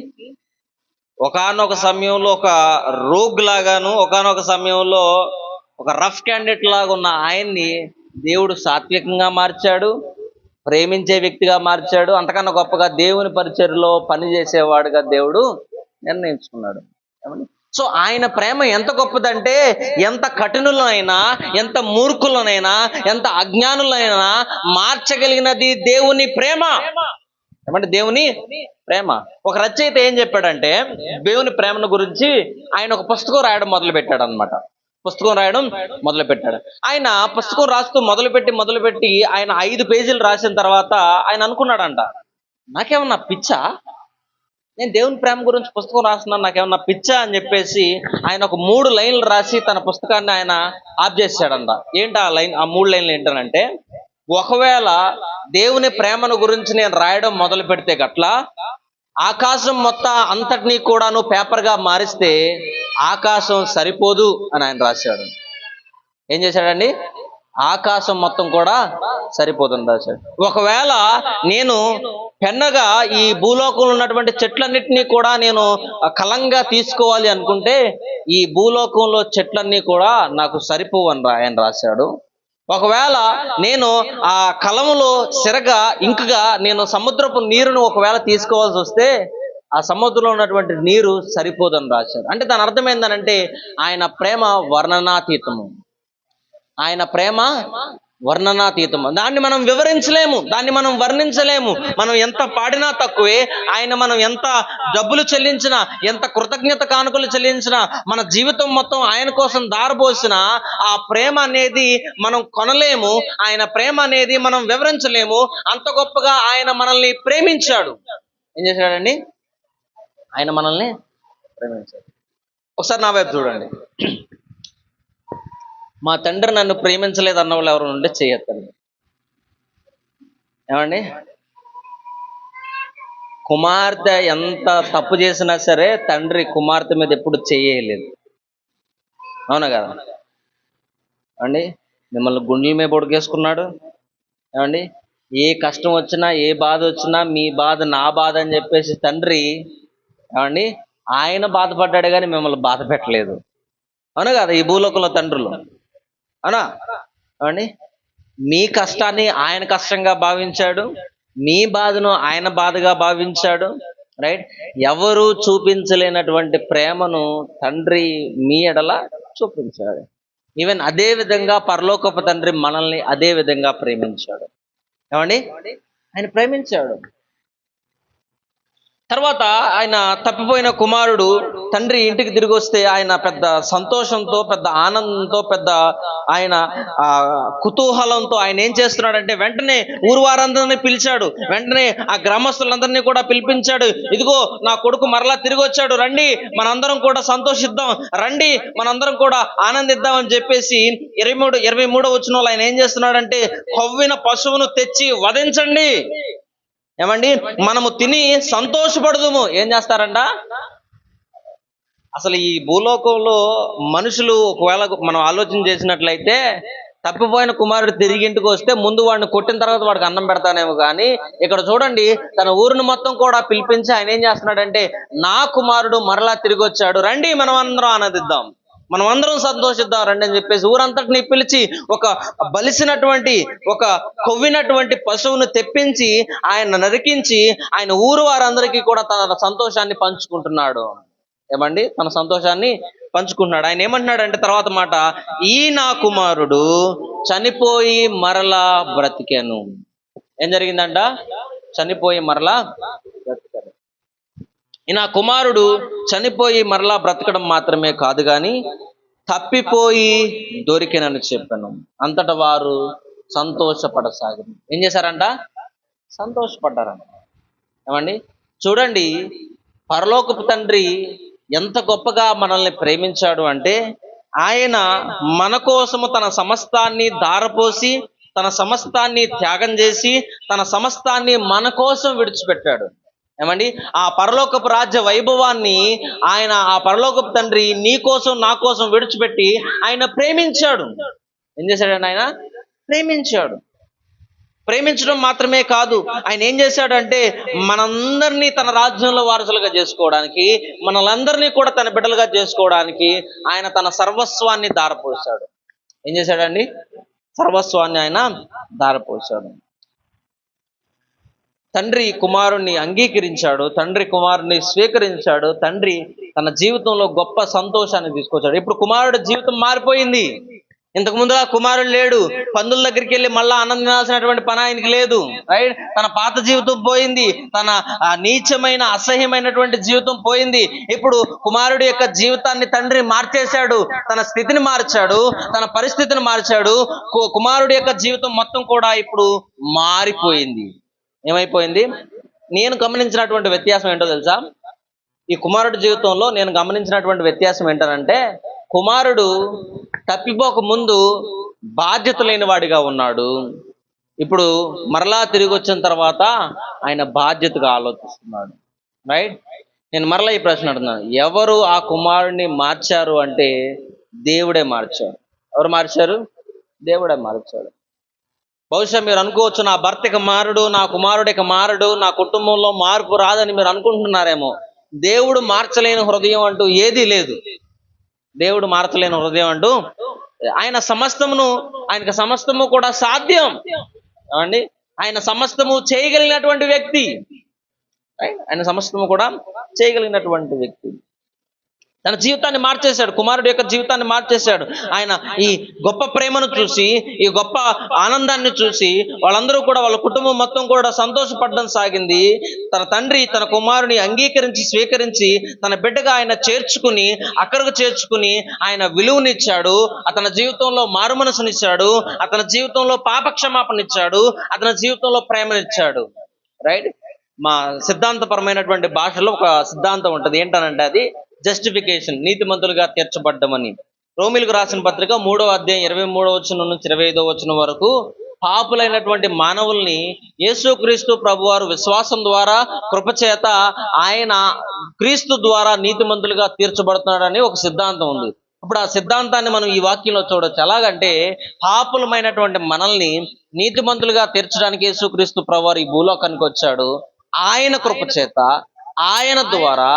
ఒకానొక సమయంలో ఒక రోగ్ లాగాను, ఒకానొక సమయంలో ఒక రఫ్ క్యాండిడేట్ లాగా ఉన్న ఆయన్ని దేవుడు సాత్వికంగా మార్చాడు, ప్రేమించే వ్యక్తిగా మార్చాడు. అంతకన్నా గొప్పగా దేవుని పరిచర్యలో పనిచేసేవాడుగా దేవుడు నిర్ణయించుకున్నాడు. సో ఆయన ప్రేమ ఎంత గొప్పదంటే, ఎంత కఠినులైనా, ఎంత మూర్ఖులనైనా, ఎంత అజ్ఞానులైనా మార్చగలిగినది దేవుని ప్రేమ. ఏమంటే దేవుని ప్రేమ. ఒక రచయిత ఏం చెప్పాడంటే, దేవుని ప్రేమను గురించి ఆయన ఒక పుస్తకం రాయడం మొదలు పెట్టాడు అనమాట. పుస్తకం రాయడం మొదలు పెట్టాడు. ఆయన పుస్తకం రాస్తూ మొదలుపెట్టి ఆయన 5 పేజీలు రాసిన తర్వాత ఆయన అనుకున్నాడంట, నాకేమన్నా పిచ్చా, నేను దేవుని ప్రేమ గురించి పుస్తకం రాస్తున్నాను, నాకేమన్నా పిచ్చా అని చెప్పేసి ఆయన ఒక 3 లైన్లు రాసి తన పుస్తకాన్ని ఆయన ఆఫ్ చేశాడంట. ఏంటి ఆ 3 లైన్లు ఏంటనంటే, ఒకవేళ దేవుని ప్రేమను గురించి నేను రాయడం మొదలు పెడితే గట్ల ఆకాశం మొత్తం అంతటినీ కూడాను పేపర్గా మారిస్తే ఆకాశం సరిపోదు అని ఆయన రాశాడు. ఏం చేశాడండి? ఆకాశం మొత్తం కూడా సరిపోతుంది రాశాడు. ఒకవేళ నేను పెన్నగా ఈ భూలోకంలో ఉన్నటువంటి చెట్లన్నిటినీ కూడా నేను కలంగా తీసుకోవాలి అనుకుంటే ఈ భూలోకంలో చెట్లన్నీ కూడా నాకు సరిపోవు అని ఆయన రాశాడు. ఒకవేళ నేను ఆ కలములో సిరగా ఇంకుగా నేను సముద్రపు నీరును ఒకవేళ తీసుకోవాల్సి వస్తే ఆ సముద్రంలో ఉన్నటువంటి నీరు సరిపోదని రాశారు. అంటే దాని అర్థం ఏంటంటే ఆయన ప్రేమ వర్ణనాతీతము. ఆయన ప్రేమ వర్ణనాతీతము. దాన్ని మనం వివరించలేము, దాన్ని మనం వర్ణించలేము. మనం ఎంత పాడినా తక్కువే. ఆయన మనం ఎంత డబ్బులు చెల్లించినా, ఎంత కృతజ్ఞత కానుకలు చెల్లించినా, మన జీవితం మొత్తం ఆయన కోసం దారబోసినా ఆ ప్రేమ అనేది మనం కొనలేము. ఆయన ప్రేమ అనేది మనం వివరించలేము. అంత గొప్పగా ఆయన మనల్ని ప్రేమించాడు. ఏం చేశాడండి? ఆయన మనల్ని ప్రేమించాడు. ఒకసారి నా వైపు చూడండి. మా తండ్రి నన్ను ప్రేమించలేదు అన్న వాళ్ళు ఎవరు ఉంటే చేయొద్దండి. ఏమండి? కుమార్తె ఎంత తప్పు చేసినా సరే తండ్రి కుమార్తె మీద ఎప్పుడు చేయలేదు. అవునా కదా అండి? మిమ్మల్ని గుండెల మీద పొడిగేసుకున్నాడు. ఏమండి? ఏ కష్టం వచ్చినా, ఏ బాధ వచ్చినా మీ బాధ నా బాధ అని చెప్పేసి తండ్రి, ఏమండి, ఆయన బాధపడ్డాడు కానీ మిమ్మల్ని బాధ పెట్టలేదు. అవునా కదా? ఈ భూలోకంలో తండ్రులు, అవునా అండి? మీ కష్టాన్ని ఆయన కష్టంగా భావించాడు, మీ బాధను ఆయన బాధగా భావించాడు. రైట్? ఎవరు చూపించలేనటువంటి ప్రేమను తండ్రి మీ ఎడల చూపించాడు. ఈవెన్ అదే విధంగా పరలోకపు తండ్రి మనల్ని అదే విధంగా ప్రేమించాడు. ఏమండి? ఆయన ప్రేమించాడు. తర్వాత ఆయన తప్పిపోయిన కుమారుడు తండ్రి ఇంటికి తిరిగి వస్తే ఆయన పెద్ద సంతోషంతో, పెద్ద ఆనందంతో, పెద్ద ఆయన కుతూహలంతో ఆయన ఏం చేస్తున్నాడంటే వెంటనే ఊరు వారందరినీ పిలిచాడు. వెంటనే ఆ గ్రామస్తులందరినీ కూడా పిలిపించాడు. ఇదిగో నా కొడుకు మరలా తిరిగి వచ్చాడు, రండి మనందరం కూడా సంతోషిద్దాం, రండి మనందరం కూడా ఆనందిద్దాం అని చెప్పేసి 23 వచనంలో ఆయన ఏం చేస్తున్నాడంటే, కొవ్విన పశువును తెచ్చి వధించండి, ఏమండి, మనము తిని సంతోషపడదుము. ఏం చేస్తారంట? అసలు ఈ భూలోకంలో మనుషులు ఒకవేళ మనం ఆలోచన చేసినట్లయితే తప్పిపోయిన కుమారుడు తిరిగి ఇంటికి వస్తే ముందు వాడిని కొట్టిన తర్వాత వాడికి అన్నం పెడతానేమో కానీ, ఇక్కడ చూడండి తన ఊరిని మొత్తం కూడా పిలిపించి ఆయన ఏం చేస్తున్నాడంటే, నా కుమారుడు మరలా తిరిగి వచ్చాడు, రండి మనం అందరం ఆనందిద్దాం, మనం అందరం సంతోషిద్దాం రండి అని చెప్పేసి ఊరంతటిని పిలిచి ఒక బలిసినటువంటి, ఒక కొవ్వినటువంటి పశువును తెప్పించి ఆయన నరికించి ఆయన ఊరు వారందరికీ కూడా తన సంతోషాన్ని పంచుకుంటున్నాడు. ఏమండి, తన సంతోషాన్ని పంచుకుంటున్నాడు. ఆయన ఏమంటున్నాడంటే తర్వాత మాట, ఈ నా కుమారుడు చనిపోయి మరలా బ్రతికాను. ఏం జరిగిందంట? చనిపోయి మరలా బ్రతికాను. ఈ నా కుమారుడు చనిపోయి మరలా బ్రతకడం మాత్రమే కాదు కానీ తప్పిపోయి దొరికినని చెప్పాను. అంతటా వారు సంతోషపడసాగారు. ఏం చేశారంట? సంతోషపడ్డారంట. ఏమండి, చూడండి పరలోకపు తండ్రి ఎంత గొప్పగా మనల్ని ప్రేమించాడు అంటే, ఆయన మన కోసము తన సమస్తాన్ని ధారపోసి, తన సమస్తాన్ని త్యాగం చేసి, తన సమస్తాన్ని మన కోసం విడిచిపెట్టాడు. ఏమండి, ఆ పరలోకపు రాజ్య వైభవాన్ని ఆయన, ఆ పరలోకపు తండ్రి నీ కోసం నా కోసం విడిచిపెట్టి ఆయన ప్రేమించాడు. ఏం చేశాడండి? ఆయన ప్రేమించాడు. ప్రేమించడం మాత్రమే కాదు, ఆయన ఏం చేశాడంటే మనందరినీ తన రాజ్యంలో వారసులుగా చేసుకోవడానికి, మనలందరినీ కూడా తన బిడ్డలుగా చేసుకోవడానికి ఆయన తన సర్వస్వాన్ని ధారపోశాడు. ఏం చేశాడండి? సర్వస్వాన్ని ఆయన ధారపోశాడు. తండ్రి కుమారుణ్ణి అంగీకరించాడు, తండ్రి కుమారుణ్ణి స్వీకరించాడు, తండ్రి తన జీవితంలో గొప్ప సంతోషాన్ని తీసుకొచ్చాడు. ఇప్పుడు కుమారుడి జీవితం మారిపోయింది. ఇంతకు ముందుగా కుమారుడు లేడు, పందుల దగ్గరికి వెళ్ళి మళ్ళా ఆనందం తినాల్సినటువంటి పని ఆయనకి లేదు. రైట్, తన పాత జీవితం పోయింది, తన నీచమైన అసహ్యమైనటువంటి జీవితం పోయింది. ఇప్పుడు కుమారుడి యొక్క జీవితాన్ని తండ్రి మార్చేశాడు, తన స్థితిని మార్చాడు, తన పరిస్థితిని మార్చాడు. కుమారుడి యొక్క జీవితం మొత్తం కూడా ఇప్పుడు మారిపోయింది. ఏమైపోయింది? నేను గమనించినటువంటి వ్యత్యాసం ఏంటో తెలుసా? ఈ కుమారుడి జీవితంలో నేను గమనించినటువంటి వ్యత్యాసం ఏంటంటే, కుమారుడు తప్పిపోక ముందు బాధ్యత లేని వాడిగా ఉన్నాడు. ఇప్పుడు మరలా తిరిగి వచ్చిన తర్వాత ఆయన బాధ్యతగా ఆలోచిస్తున్నాడు. రైట్, నేను మరలా ఈ ప్రశ్న అడుగుతున్నాను, ఎవరు ఆ కుమారుడిని మార్చారు అంటే దేవుడే మార్చారు. ఎవరు మార్చారు? దేవుడే మార్చాడు. బహుశా మీరు అనుకోవచ్చు, నా భర్త ఇక మారడు, నా కుమారుడు ఇక మారడు, నా కుటుంబంలో మార్పు రాదని మీరు అనుకుంటున్నారేమో. దేవుడు మార్చలేని హృదయం అంటూ ఏదీ లేదు. దేవుడు మార్చలేని హృదయం అంటూ ఆయనకు సమస్తము కూడా సాధ్యం. ఏమండి, ఆయన సమస్తము చేయగలిగినటువంటి వ్యక్తి. ఆయన సమస్తము కూడా చేయగలిగినటువంటి వ్యక్తి. తన జీవితాన్ని మార్చేశాడు, కుమారుడు యొక్క జీవితాన్ని మార్చేశాడు. ఆయన ఈ గొప్ప ప్రేమను చూసి, ఈ గొప్ప ఆనందాన్ని చూసి వాళ్ళందరూ కూడా, వాళ్ళ కుటుంబం మొత్తం కూడా సంతోషపడడం సాగింది. తన తండ్రి తన కుమారుని అంగీకరించి స్వీకరించి తన బిడ్డగా ఆయన చేర్చుకుని, అక్కడికి చేర్చుకుని ఆయన విలువనిచ్చాడు. అతని జీవితంలో మారుమనసునిచ్చాడు, అతని జీవితంలో పాపక్షమాపణనిచ్చాడు, అతని జీవితంలో ప్రేమనిచ్చాడు. రైట్, మా సిద్ధాంతపరమైనటువంటి భాషలో ఒక సిద్ధాంతం ఉంటుంది. ఏంటనంటే అది జస్టిఫికేషన్, నీతిమంతులుగా తీర్చబడ్డమని. రోమిలకు రాసిన పత్రిక 3వ అధ్యాయం 23వ వచనం నుంచి 25వ వచనం వరకు పాపులైనటువంటి మానవుల్ని యేసుక్రీస్తు ప్రభువారు విశ్వాసం ద్వారా కృపచేత ఆయన క్రీస్తు ద్వారా నీతిమంతులుగా తీర్చబడుతున్నాడని ఒక సిద్ధాంతం ఉంది. ఇప్పుడు ఆ సిద్ధాంతాన్ని మనం ఈ వాక్యంలో చూడొచ్చు. ఎలాగంటే, పాపులమైనటువంటి మనల్ని నీతిమంతులుగా తీర్చడానికి యేసుక్రీస్తు ప్రభువారు ఈ భూలోకానికి వచ్చాడు. ఆయన కృపచేత, ఆయన ద్వారా,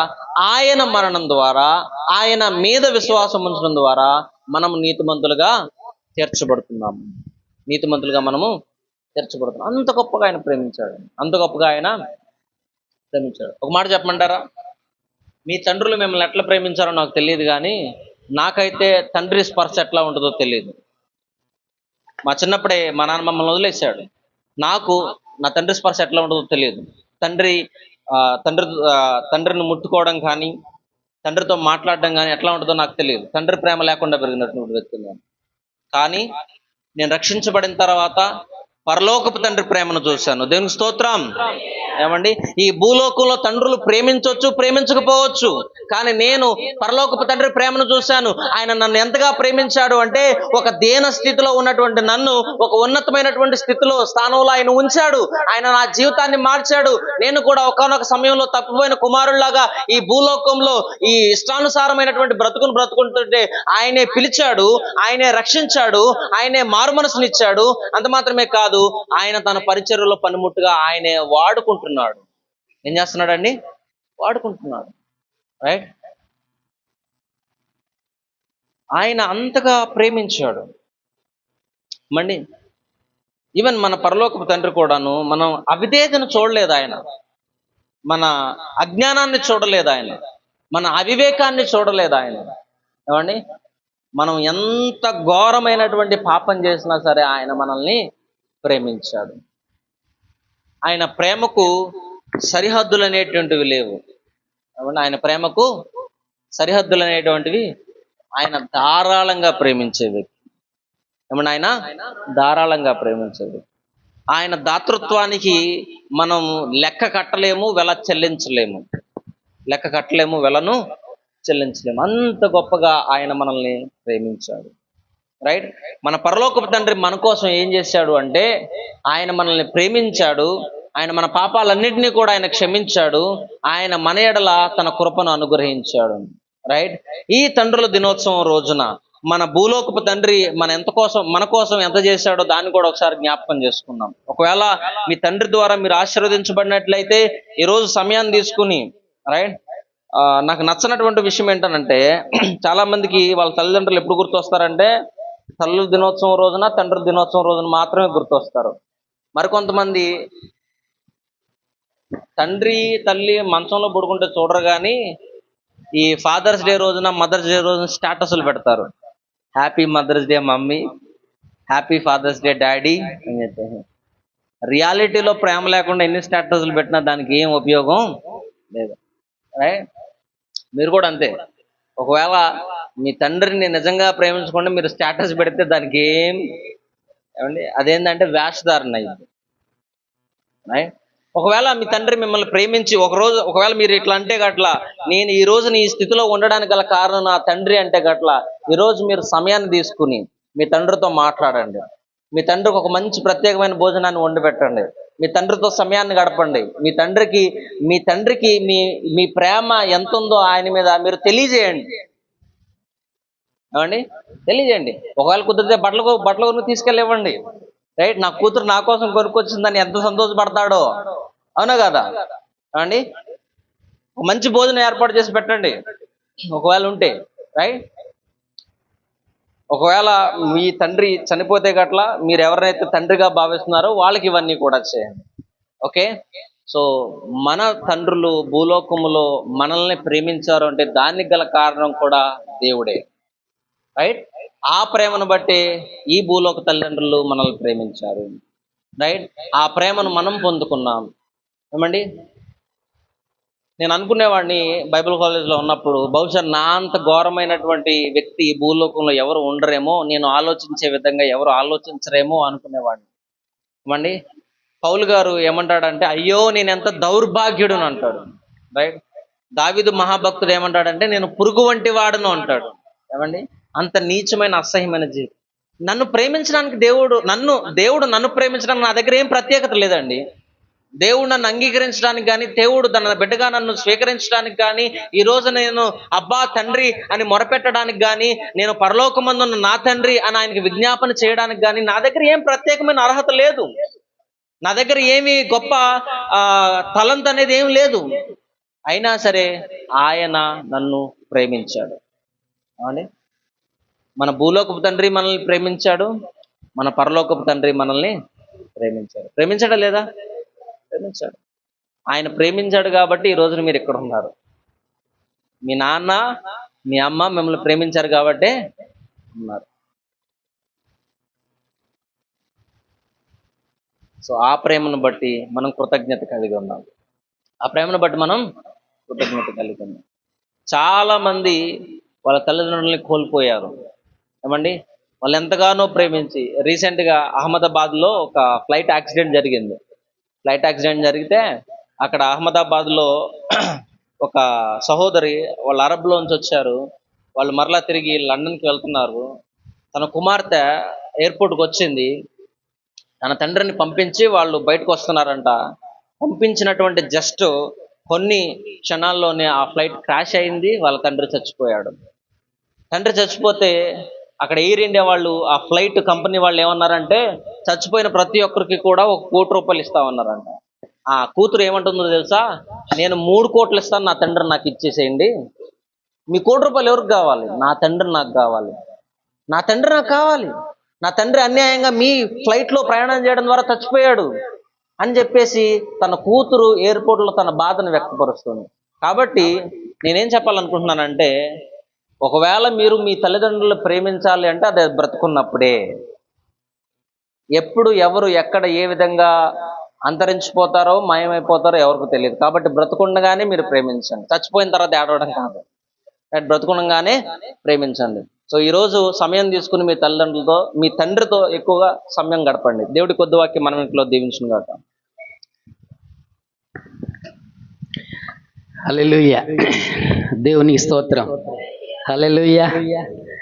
ఆయన మరణం ద్వారా, ఆయన మీద విశ్వాసం ఉంచడం ద్వారా మనము నీతిమంతులుగా తీర్చబడుతున్నాము. నీతిమంతులుగా మనము తీర్చబడుతున్నాం. అంత గొప్పగా ఆయన ప్రేమించాడు, అంత గొప్పగా ఆయన ప్రేమించాడు. ఒక మాట చెప్పమంటారా? మీ తండ్రులు మిమ్మల్ని ఎట్లా ప్రేమించారో నాకు తెలియదు, కానీ నాకైతే తండ్రి స్పర్శ ఎట్లా ఉంటుందో తెలియదు. మా చిన్నప్పుడే మా నాన్న మమ్మల్ని వదిలేశాడు. నాకు నా తండ్రి స్పర్శ ఎట్లా ఉంటుందో తెలియదు. తండ్రిని ముట్టుకోవడం కానీ, తండ్రితో మాట్లాడడం కానీ ఎట్లా ఉంటుందో నాకు తెలియదు. తండ్రి ప్రేమ లేకుండా పెరిగినటువంటి వ్యక్తి నేను. కానీ నేను రక్షించబడిన తర్వాత పరలోకపు తండ్రి ప్రేమను చూశాను. దేవునికి స్తోత్రం. ఏమండి, ఈ భూలోకంలో తండ్రులు ప్రేమించవచ్చు, ప్రేమించకపోవచ్చు, కానీ నేను పరలోకపు తండ్రి ప్రేమను చూశాను. ఆయన నన్ను ఎంతగా ప్రేమించాడు అంటే, ఒక దీన స్థితిలో ఉన్నటువంటి నన్ను ఒక ఉన్నతమైనటువంటి స్థానంలో ఆయన ఉంచాడు. ఆయన నా జీవితాన్ని మార్చాడు. నేను కూడా ఒకానొక సమయంలో తప్పిపోయిన కుమారుల్లాగా ఈ భూలోకంలో ఈ ఇష్టానుసారమైనటువంటి బ్రతుకుంటుంటే ఆయనే పిలిచాడు, ఆయనే రక్షించాడు, ఆయనే మారు మనసునిచ్చాడు. అంత మాత్రమే కాదు, ఆయన తన పరిచర్యలో పనిముట్టుగా ఆయనే వాడుకుంటున్నాడు. ఏం చేస్తున్నాడండి? వాడుకుంటున్నాడు. రైట్? ఆయన అంతగా ప్రేమించాడు. మండి, ఈవెన్ మన పరలోకపు తండ్రి కూడాను మనం అవిధేయతను చూడలేదు. ఆయన మన అజ్ఞానాన్ని చూడలేదు. ఆయన మన అవివేకాన్ని చూడలేదు. ఆయన ఏమండి, మనం ఎంత ఘోరమైనటువంటి పాపం చేసినా సరే ఆయన మనల్ని ప్రేమించాడు. ఆయన ప్రేమకు సరిహద్దులు అనేటువంటివి లేవు. ఆయన ప్రేమకు సరిహద్దులు అనేటువంటివి, ఆయన ధారాళంగా ప్రేమించే వ్యక్తి. ఏమన్నా, ఆయన ధారాళంగా ప్రేమించే వ్యక్తి. ఆయన దాతృత్వానికి మనం లెక్క కట్టలేము, వెల చెల్లించలేము. లెక్క కట్టలేము, వెలను చెల్లించలేము. అంత గొప్పగా ఆయన మనల్ని ప్రేమించాడు. రైట్? మన పరలోకపు తండ్రి మన కోసం ఏం చేశాడు అంటే, ఆయన మనల్ని ప్రేమించాడు. ఆయన మన పాపాలన్నింటినీ కూడా ఆయన క్షమించాడు. ఆయన మన ఎడల తన కృపను అనుగ్రహించాడు. రైట్? ఈ తండ్రుల దినోత్సవం రోజున మన భూలోకపు తండ్రి మన కోసం ఎంత చేశాడో దాన్ని కూడా ఒకసారి జ్ఞాపకం చేసుకుందాం. ఒకవేళ మీ తండ్రి ద్వారా మీరు ఆశీర్వదించబడినట్లయితే ఈరోజు సమయాన్ని తీసుకుని, రైట్, నాకు నచ్చనటువంటి విషయం ఏంటనంటే, చాలా మందికి వాళ్ళ తల్లిదండ్రులు ఎప్పుడు గుర్తొస్తారంటే తల్లుల దినోత్సవం రోజున, తండ్రుల దినోత్సవం రోజున మాత్రమే గుర్తొస్తారు. మరికొంతమంది తండ్రి తల్లి మంచంలో పడుకుంటే చూడరు, కానీ ఈ ఫాదర్స్ డే రోజున, మదర్స్ డే రోజున స్టేటస్లు పెడతారు. Happy mother's day mummy, happy father's day daddy అని చెప్పేసి. రియాలిటీలో ప్రేమ లేకుండా ఎన్ని స్టేటస్లు పెట్టినా దానికి ఏం ఉపయోగం లేదు. రైట్? మీరు కూడా అంతే. ఒకవేళ మీ తండ్రిని నిజంగా ప్రేమించకుండా మీరు స్టేటస్ పెడితే దానికి ఏమండి, అదేంటంటే వేషధారణ అయింది. రైట్? ఒకవేళ మీ తండ్రి మిమ్మల్ని ప్రేమించి ఒకవేళ మీరు ఇట్లా అంటే గట్ల, నేను ఈ రోజు ఈ స్థితిలో ఉండడానికి గల కారణం నా తండ్రి అంటే గట్ల, ఈరోజు మీరు సమయాన్ని తీసుకుని మీ తండ్రితో మాట్లాడండి. మీ తండ్రికి ఒక మంచి ప్రత్యేకమైన భోజనాన్ని వండి పెట్టండి. మీ తండ్రితో సమయాన్ని గడపండి. మీ తండ్రికి మీ ప్రేమ ఎంత ఉందో ఆయన మీద మీరు తెలియజేయండి. ఏమండి, తెలియజేయండి. ఒకవేళ కుదిరితే బట్టలు కొనుక్కు తీసుకెళ్ళివ్వండి. రైట్? నా కూతురు నా కోసం కొనుక్కొచ్చిందని ఎంత సంతోషపడతాడో. అవునా కదా? ఏమండి, మంచి భోజనం ఏర్పాటు చేసి పెట్టండి ఒకవేళ ఉంటే. రైట్? ఒకవేళ మీ తండ్రి చనిపోతే గట్ల మీరు ఎవరినైతే తండ్రిగా భావిస్తున్నారో వాళ్ళకి ఇవన్నీ కూడా చేయండి. ఓకే? సో మన తండ్రులు భూలోకములో మనల్ని ప్రేమించారు అంటే దానికి గల కారణం కూడా దేవుడే. రైట్? ఆ ప్రేమను బట్టి ఈ భూలోక తల్లిదండ్రులు మనల్ని ప్రేమించారు. రైట్? ఆ ప్రేమను మనం పొందుకున్నాం. ఏమండి, నేను అనుకునేవాడిని బైబిల్ కాలేజ్లో ఉన్నప్పుడు, బహుశా నా అంత ఘోరమైనటువంటి వ్యక్తి ఈ భూలోకంలో ఎవరు ఉండరేమో, నేను ఆలోచించే విధంగా ఎవరు ఆలోచించరేమో అనుకునేవాడిని. ఏమండి, పౌలు గారు ఏమంటాడంటే, అయ్యో నేను ఎంత దౌర్భాగ్యుడును అంటాడు. రైట్? దావీదు మహాభక్తుడు ఏమంటాడంటే, నేను పురుగు వంటి వాడును అంటాడు. ఏమండి, అంత నీచమైన అసహ్యమైన జీవితం. నన్ను ప్రేమించడానికి దేవుడు నన్ను ప్రేమించడానికి నా దగ్గర ఏం ప్రత్యేకత లేదండి. దేవుడు నన్ను అంగీకరించడానికి కానీ, దేవుడు తన బిడ్డగా నన్ను స్వీకరించడానికి కానీ, ఈ రోజు నేను అబ్బా తండ్రి అని మొరపెట్టడానికి కానీ, నేను పరలోకమందున్న నా తండ్రి అని ఆయనకి విజ్ఞాపన చేయడానికి కానీ నా దగ్గర ఏం ప్రత్యేకమైన అర్హత లేదు. నా దగ్గర ఏమి గొప్ప తలంత అనేది ఏం లేదు. అయినా సరే ఆయన నన్ను ప్రేమించాడు. అవునండి, మన భూలోకపు తండ్రి మనల్ని ప్రేమించాడు, మన పరలోకపు తండ్రి మనల్ని ప్రేమించాడు. ప్రేమించడం లేదా? ప్రేమించాడు. ఆయన ప్రేమించాడు కాబట్టి ఈ రోజున మీరు ఇక్కడ ఉన్నారు. మీ నాన్న మీ అమ్మ మిమ్మల్ని ప్రేమించారు కాబట్టే ఉన్నారు. సో ఆ ప్రేమను బట్టి మనం కృతజ్ఞత కలిగి ఉన్నాం. ఆ ప్రేమను బట్టి మనం కృతజ్ఞత కలిగి ఉన్నాం. చాలా మంది వాళ్ళ తల్లిదండ్రులని కోల్పోయారు. ఏమండి, వాళ్ళు ఎంతగానో ప్రేమించి రీసెంట్గా అహ్మదాబాద్లో ఒక ఫ్లైట్ యాక్సిడెంట్ జరిగింది. ఫ్లైట్ యాక్సిడెంట్ జరిగితే అక్కడ అహ్మదాబాద్లో ఒక సహోదరి, వాళ్ళు అరబ్లోంచి వచ్చారు, వాళ్ళు మరలా తిరిగి లండన్కి వెళ్తున్నారు. తన కుమార్తె ఎయిర్పోర్ట్కి వచ్చింది, తన తండ్రిని పంపించి వాళ్ళు బయటకు వస్తున్నారంట. పంపించినటువంటి జస్ట్ కొన్ని క్షణాల్లోనే ఆ ఫ్లైట్ క్రాష్ అయింది, వాళ్ళ తండ్రి చచ్చిపోయాడు. తండ్రి చచ్చిపోతే అక్కడ ఎయిర్ ఇండియా వాళ్ళు, ఆ ఫ్లైట్ కంపెనీ వాళ్ళు ఏమన్నారంటే, చచ్చిపోయిన ప్రతి ఒక్కరికి కూడా ₹1,00,00,000 ఇస్తామన్నారంట. ఆ కూతురు ఏమంటుందో తెలుసా, నేను 3 కోట్లు ఇస్తాను, నా తండ్రి నాకు ఇచ్చేసేయండి. మీ ₹1,00,00,000 ఎవరికి కావాలి? నా తండ్రి నాకు కావాలి, నా తండ్రి నాకు కావాలి, నా తండ్రి అన్యాయంగా మీ ఫ్లైట్లో ప్రయాణం చేయడం ద్వారా చచ్చిపోయాడు అని చెప్పేసి తన కూతురు ఎయిర్పోర్ట్లో తన బాధను వ్యక్తపరుస్తుంది. కాబట్టి నేనేం చెప్పాలనుకుంటున్నానంటే, ఒకవేళ మీరు మీ తల్లిదండ్రులు ప్రేమించాలి అంటే అది బ్రతుకున్నప్పుడే. ఎప్పుడు ఎవరు ఎక్కడ ఏ విధంగా అంతరించిపోతారో మాయమైపోతారో ఎవరికి తెలియదు. కాబట్టి బ్రతుకుండగానే మీరు ప్రేమించండి, చచ్చిపోయిన తర్వాత ఏడవడం కాదు. బ్రతుకుండగానే ప్రేమించండి. సో ఈరోజు సమయం తీసుకుని మీ తల్లిదండ్రులతో, మీ తండ్రితో ఎక్కువగా సమయం గడపండి. దేవుడి కొద్ది వాక్యం మనం ఇంట్లో దీవించును గాక. హల్లెలూయా. దేవునికి స్తోత్రం. హల్లెలూయా.